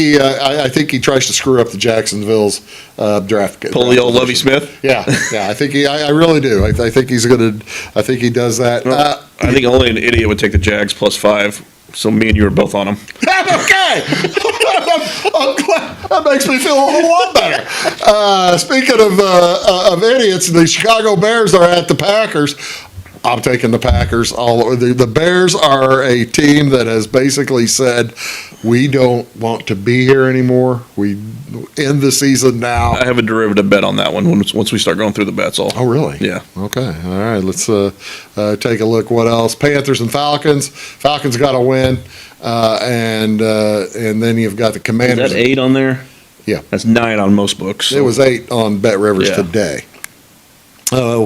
he tries to screw up the Jacksonville's draft. Pull the old Lovie Smith. Yeah. I really do. I think he's gonna. I think he does that. I think only an idiot would take the Jags +5. So me and you are both on them. Okay. I'm glad. That makes me feel a whole lot better. Speaking of idiots, the Chicago Bears are at the Packers. I'm taking the Packers. The Bears are a team that has basically said, we don't want to be here anymore. We end the season now. I have a derivative bet on that one once we start going through the bets. Oh, really? Yeah. Okay. All right. Let's take a look. What else? Panthers and Falcons. Falcons got to win. And then you've got the Commanders. Is that 8 on there? Yeah. That's 9 on most books. It was 8 on Bet Rivers Yeah. today.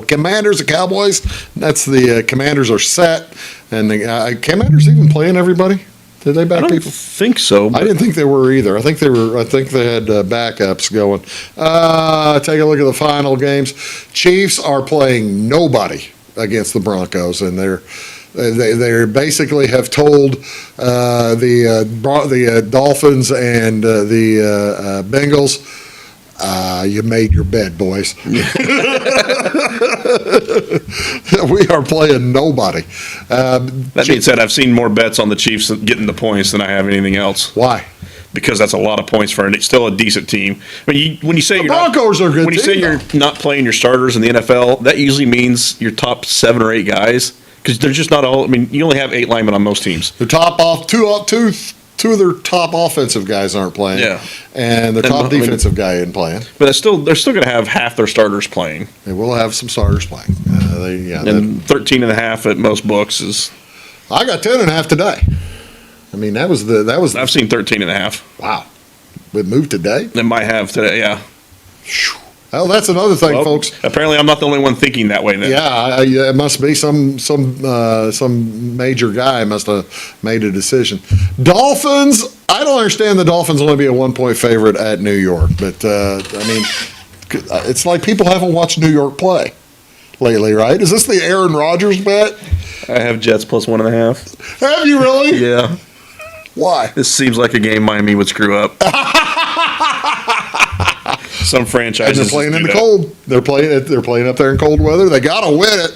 Commanders and Cowboys. That's the Commanders are set, and the Commanders even playing everybody. Did they back I don't people? think so. I didn't think they were either. I think they were. I think they had backups going. Take a look at the final games. Chiefs are playing nobody against the Broncos, and they basically have told the Dolphins and the Bengals, you made your bed, boys. We are playing nobody. That being said, I've seen more bets on the Chiefs getting the points than I have anything else. Why? Because that's a lot of points for still a decent team. I mean, when you say The you're not, Broncos are a good when you say team, you're not playing your starters in the NFL, that usually means your top 7 or 8 guys, because they're just not all. I mean, you only have 8 linemen on most teams. The two of their top offensive guys aren't playing. Yeah. And the top defensive guy isn't playing. But they're still going to have half their starters playing. They will have some starters playing. And 13.5 at most books is. I got 10.5 today. I mean, that was. I've seen 13.5. Wow. It moved today? It might have today, yeah. Well, that's another thing, Well, folks. Apparently, I'm not the only one thinking that way then. Yeah, it must be some major guy must have made a decision. Dolphins. I don't understand the Dolphins only be a 1-point favorite at New York, but I mean, it's like people haven't watched New York play lately, right? Is this the Aaron Rodgers bet? I have Jets plus 1.5. Have you really? Yeah. Why? This seems like a game Miami would screw up. Some And franchises they're playing in the do that. cold. They're playing up there in cold weather. They got to win it.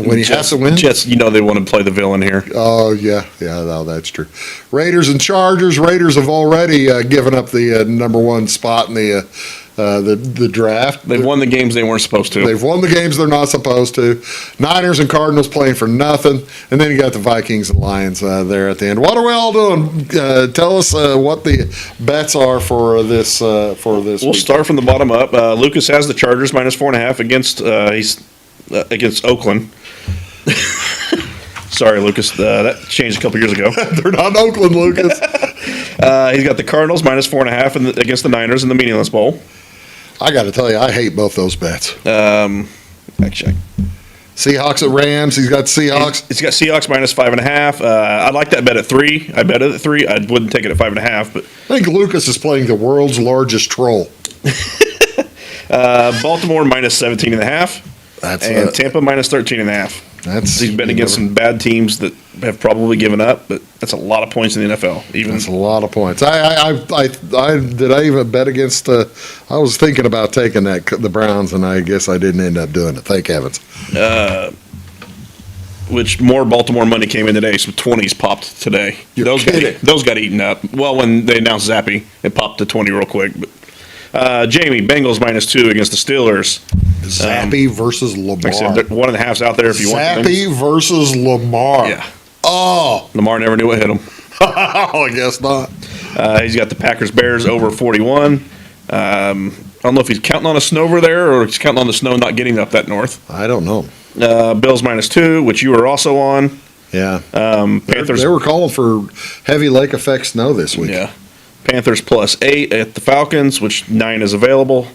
When you have to win. Jets, they want to play the villain here. Oh yeah, no, that's true. Raiders and Chargers. Raiders have already given up the number 1 spot in the draft. They've won the games they weren't supposed to. They've won the games they're not supposed to. Niners and Cardinals playing for nothing, and then you got the Vikings and Lions there at the end. What are we all doing? Tell us what the bets are for this. We'll week. start from the bottom up. Lucas has the Chargers minus 4.5 against Oakland. Sorry, Lucas. That changed a couple years ago. They're not in Oakland, Lucas. He's got the Cardinals minus 4.5 against the Niners in the Meaningless Bowl. I got to tell you, I hate both those bets. Actually, Seahawks at Rams. He's got Seahawks. He's got Seahawks minus 5.5. I like that bet at 3. I bet it at 3. I wouldn't take it at 5.5, but I think Lucas is playing the world's largest troll. Baltimore minus 17.5. And Tampa minus 13.5. He's betting against some bad teams that have probably given up, but that's a lot of points in the NFL. That's a lot of points. I did I even bet against? I was thinking about taking the Browns, and I guess I didn't end up doing it. Thank heavens. Which more Baltimore money came in today, some 20s popped today. Those got eaten up. Well, when they announced Zappy, it popped to 20 real quick. But Jamie, Bengals minus 2 against the Steelers. Zappy versus Lamar. Like I said, 1.5's out there if you want. Zappy versus Lamar. Yeah. Oh. Lamar never knew what hit him. I guess not. He's got the Packers-Bears over 41. I don't know if he's counting on a snow over there or he's counting on the snow not getting up that north. I don't know. Bills minus 2, which you were also on. Yeah. Panthers. They were calling for heavy lake effect snow this week. Yeah. Panthers plus 8 at the Falcons, which 9 is available.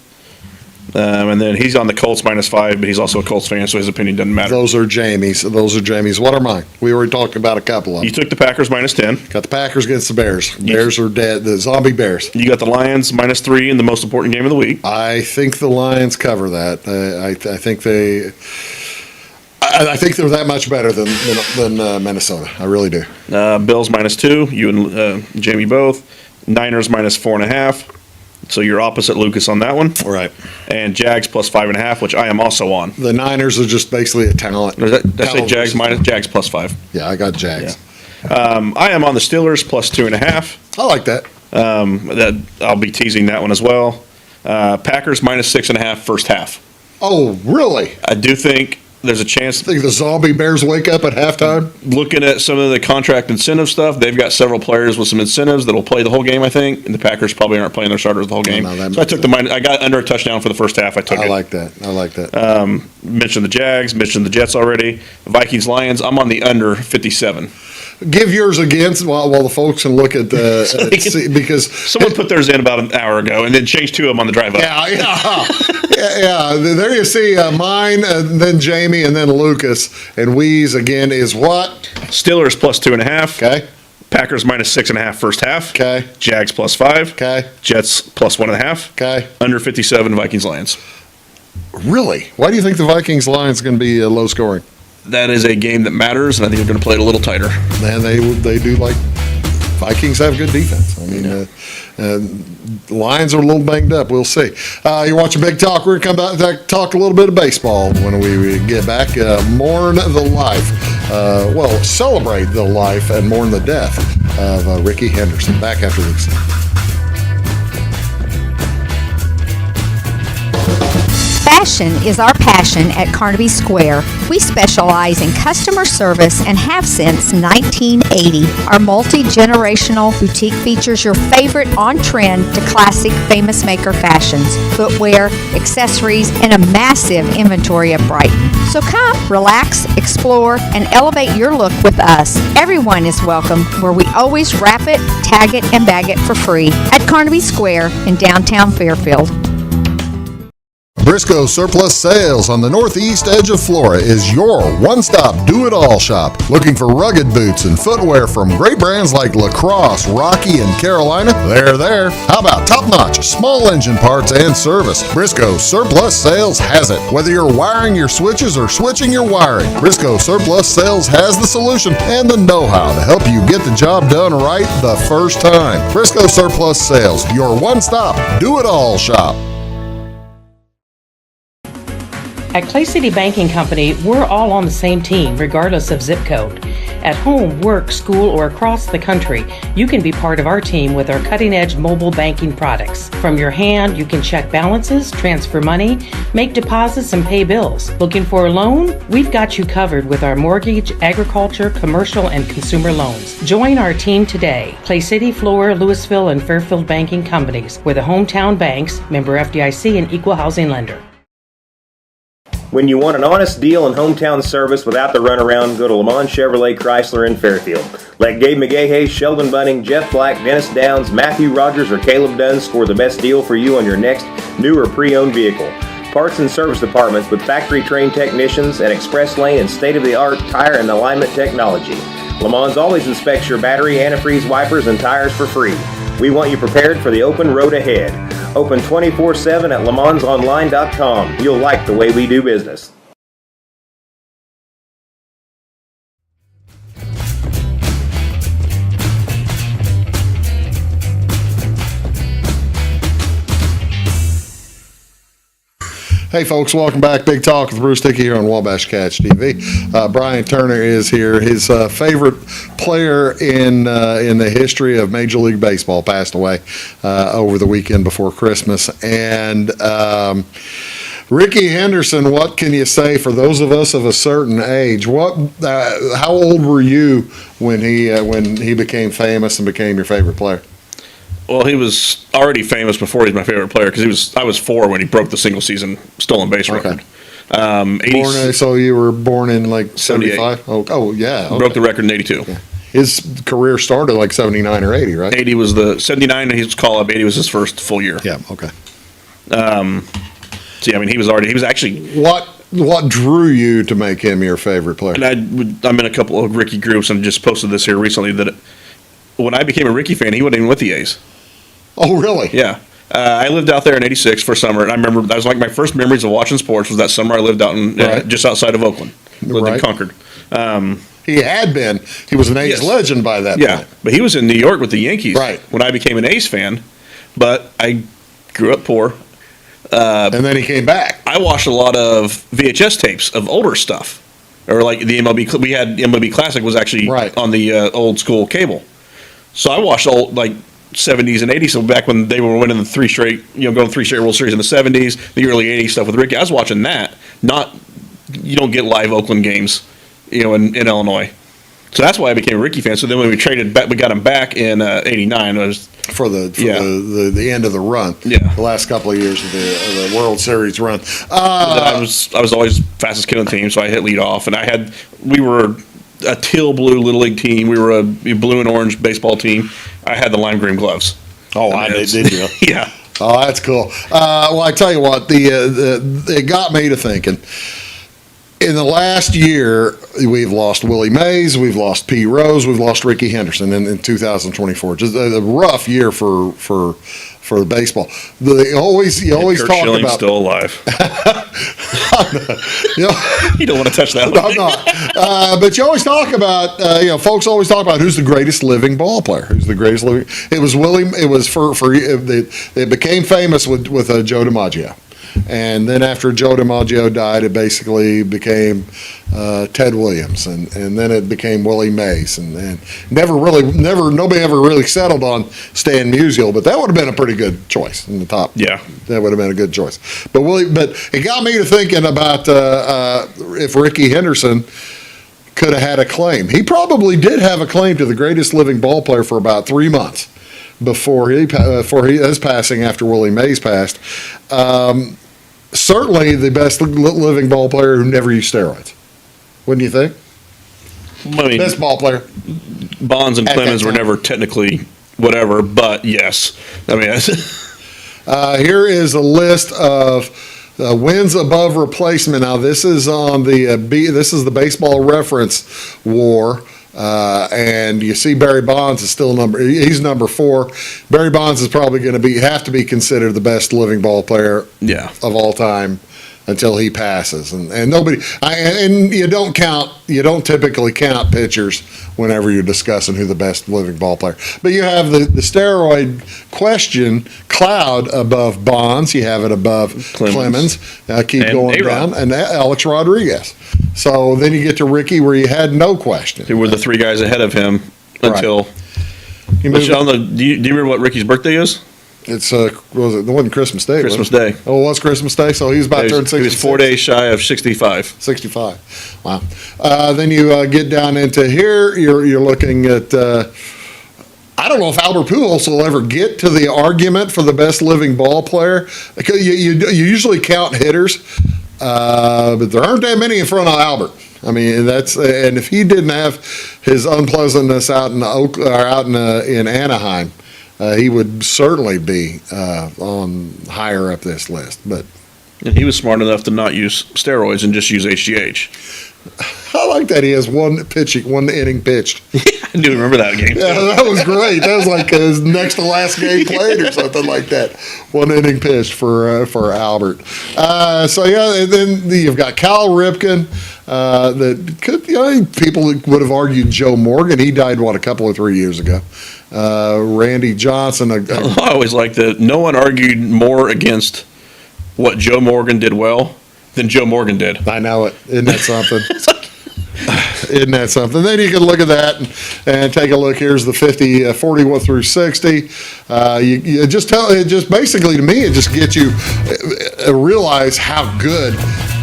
And then he's on the Colts minus 5, but he's also a Colts fan, so his opinion doesn't matter. Those are Jamie's. What are mine? We already talked about a couple of them. You took the Packers minus 10. Got the Packers against the Bears. Bears are dead. The zombie Bears. You got the Lions minus 3 in the most important game of the week. I think the Lions cover that. I think they. I think they're that much better than Minnesota. I really do. Bills minus 2. You and Jamie both. Niners minus 4.5. So you're opposite Lucas on that one. Right. And Jags plus 5.5, which I am also on. The Niners are just basically a talent. Did I say Jags Jags plus 5? Yeah, I got Jags. Yeah. I am on the Steelers plus 2.5. I like that. That I'll be teasing that one as well. Packers minus 6.5 first half. Oh, really? I do think there's a chance. Think the zombie Bears wake up at halftime? Looking at some of the contract incentive stuff, they've got several players with some incentives that'll play the whole game, I think. And the Packers probably aren't playing their starters the whole game. No, so I took I got under a touchdown for the first half. I took it. I like that. Mentioned the Jags, mentioned the Jets already. Vikings, Lions, I'm on the under 57. give yours against while the folks can look at because Someone put theirs in about an hour ago and then changed 2 of them on the drive up. Yeah. There you see mine, and then Jamie, and then Lucas. And Weeze again is what? Steelers plus 2.5. Okay. Packers minus 6.5 first half. Okay. Jags plus 5. Okay. Jets plus 1.5. Okay. Under 57 Vikings Lions. Really? Why do you think the Vikings Lions going to be low scoring? That is a game that matters, and I think they're going to play it a little tighter. Man, they do like Vikings have good defense. I mean, Lions are a little banged up. We'll see. You're watching Big Talk. We're going to come back talk a little bit of baseball when we get back. Mourn the life. Celebrate the life and mourn the death of Ricky Henderson. Back after this. Fashion is our passion at Carnaby Square. We specialize in customer service and have since 1980. Our multi-generational boutique features your favorite on-trend to classic famous maker fashions, footwear, accessories, and a massive inventory at Brighton. So come, relax, explore, and elevate your look with us. Everyone is welcome, where we always wrap it, tag it, and bag it for free at Carnaby Square in downtown Fairfield. Briscoe Surplus Sales on the northeast edge of Flora is your one-stop do-it-all shop. Looking for rugged boots and footwear from great brands like Lacrosse, Rocky, and Carolina? They're there. How about top-notch small engine parts and service? Briscoe Surplus Sales has it. Whether you're wiring your switches or switching your wiring, Briscoe Surplus Sales has the solution and the know-how to help you get the job done right the first time. Briscoe Surplus Sales, your one-stop do-it-all shop. At Clay City Banking Company, we're all on the same team, regardless of zip code. At home, work, school, or across the country, you can be part of our team with our cutting-edge mobile banking products. From your hand, you can check balances, transfer money, make deposits, and pay bills. Looking for a loan? We've got you covered with our mortgage, agriculture, commercial, and consumer loans. Join our team today. Clay City, Flora, Louisville, and Fairfield Banking Companies. We're the hometown banks, member FDIC, and equal housing lender. When you want an honest deal and hometown service without the runaround, go to Lamont Chevrolet Chrysler in Fairfield. Let Gabe McGahey, Sheldon Bunning, Jeff Black, Dennis Downs, Matthew Rogers, or Caleb Dunn score the best deal for you on your next new or pre-owned vehicle. Parts and service departments with factory-trained technicians and express lane and state-of-the-art tire and alignment technology. Lamont always inspects your battery, antifreeze, wipers, and tires for free. We want you prepared for the open road ahead. Open 24/7 at LeMansOnline.com. You'll like the way we do business. Hey folks, welcome back. Big Talk with Bruce Dickey here on Wabash Catch TV. Brian Turner is here. His favorite player in the history of Major League Baseball passed away over the weekend before Christmas. And Ricky Henderson, what can you say for those of us of a certain age? How old were you when he became famous and became your favorite player? Well, he was already famous before he was my favorite player because I was 4 when he broke the single season stolen base record. So you were born in like 75? Oh yeah. Okay. Broke the record in 82. Yeah. His career started like 79 or 80, right? 80 was the 79. He was call-up. 80 was his first full year. Yeah. Okay. I mean, he was actually. What drew you to make him your favorite player? And I'm in a couple of Ricky groups and just posted this here recently that when I became a Ricky fan, he wasn't even with the A's. Oh, really? Yeah. I lived out there in '86 for summer, and I remember that was like my first memories of watching sports was that summer I lived out in just outside of Oakland. Lived in Concord. He had been. He was an A's legend by that point. But he was in New York with the Yankees when I became an A's fan. But I grew up poor. And then he came back. I watched a lot of VHS tapes of older stuff. Or like the MLB. We had MLB Classic was actually on the old school cable. So I watched old, like, 70s and 80s, so back when they were winning the going 3 straight World Series in the 70s, the early 80s stuff with Ricky. I was watching that. You don't get live Oakland games, in Illinois. So that's why I became a Ricky fan. So then when we got him back in '89. It was for the end of the run. Yeah, the last couple of years of the World Series run. I was always fastest kid on the team, so I hit lead off, and we were a teal blue little league team. We were a blue and orange baseball team. I had the lime green gloves. Oh, I did you? Yeah. Oh, that's cool. Well, I tell you what, it got me to thinking. In the last year, we've lost Willie Mays, we've lost Pete Rose, we've lost Ricky Henderson in 2024. Just a rough year for the baseball. You always Kurt talk Schilling's about still alive. you know, You don't want to touch that no, one. I'm not. But you always talk about, folks always talk about who's the greatest living ball player. Who's the greatest living? It was Willie. It was it became famous with Joe DiMaggio. And then after Joe DiMaggio died, it basically became Ted Williams, and then it became Willie Mays, and nobody ever really settled on Stan Musial, but that would have been a pretty good choice in the top. Yeah, that would have been a good choice. But it got me to thinking about if Ricky Henderson could have had a claim. He probably did have a claim to the greatest living ball player for about 3 months before his passing after Willie Mays passed. Certainly the best living ball player who never used steroids. Wouldn't you think? I mean, Best ball player. Bonds and Clemens were never technically whatever, but yes. I mean, here is a list of wins above replacement. Now this is on this is the Baseball Reference WAR. And you see Barry Bonds is still he's number 4. Barry Bonds is probably going to have to be considered the best living ball player of all time until he passes. And nobody, and you don't typically count pitchers whenever you're discussing who the best living ball player. But you have the steroid question cloud above Bonds. You have it above Clemens. Keep and going A-Rod. down. And Alex Rodriguez. So then you get to Ricky, where you had no question. There were the 3 guys ahead of him until. He Which, do you remember what Ricky's birthday is? It's it wasn't Christmas Day. Christmas Day. Oh, it was Christmas Day, so he was about to turn 66. He was 4 days shy of 65. 65. Wow. Then you get down into here. You're looking at. I don't know if Albert Pujols will ever get to the argument for the best living ball player. Because you usually count hitters, but there aren't that many in front of Albert. I mean, and if he didn't have his unpleasantness out in in Anaheim, he would certainly be on higher up this list. But And he was smart enough to not use steroids and just use HGH. I like that he has one inning pitched. I do remember that game. Yeah, that was great. That was like his next to last game played or something like that. 1 inning pitched for Albert. And then you've got Cal Ripken. That could, people would have argued Joe Morgan. He died a couple or 3 years ago. Randy Johnson. I always liked that no one argued more against what Joe Morgan did well than Joe Morgan did. I know it. Isn't that something? Isn't that something? Then you can look at that and take a look. Here's the 41 through 60. You just basically, to me, it just gets you realize how good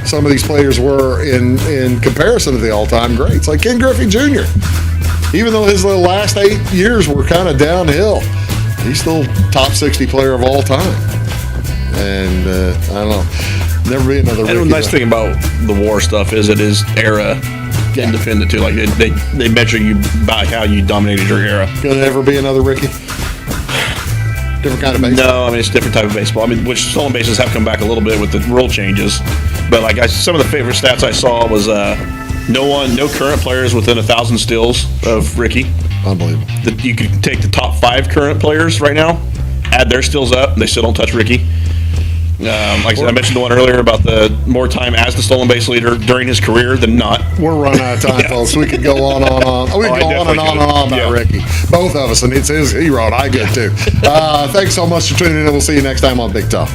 some of these players were in comparison to the all-time greats, like Ken Griffey Jr. Even though his last 8 years were kind of downhill, he's still top 60 player of all time. And I don't know, never be another. And the nice thing about the WAR stuff is it is era independent too. Like they measure you by how you dominated your era. Gonna never be another Ricky. Different kind of baseball. No, I mean it's a different type of baseball. I mean, which stolen bases have come back a little bit with the rule changes, but some of the favorite stats I saw was no current players within 1,000 steals of Ricky. Unbelievable. That you could take the top 5 current players right now, add their steals up, and they still don't touch Ricky. Like I said, I mentioned the one earlier about the more time as the stolen base leader during his career than not. We're running out of time, folks. We could go on. We could go on and on about Ricky. Both of us, and it's his hero, and I get too. Thanks so much for tuning in. We'll see you next time on Big Talk.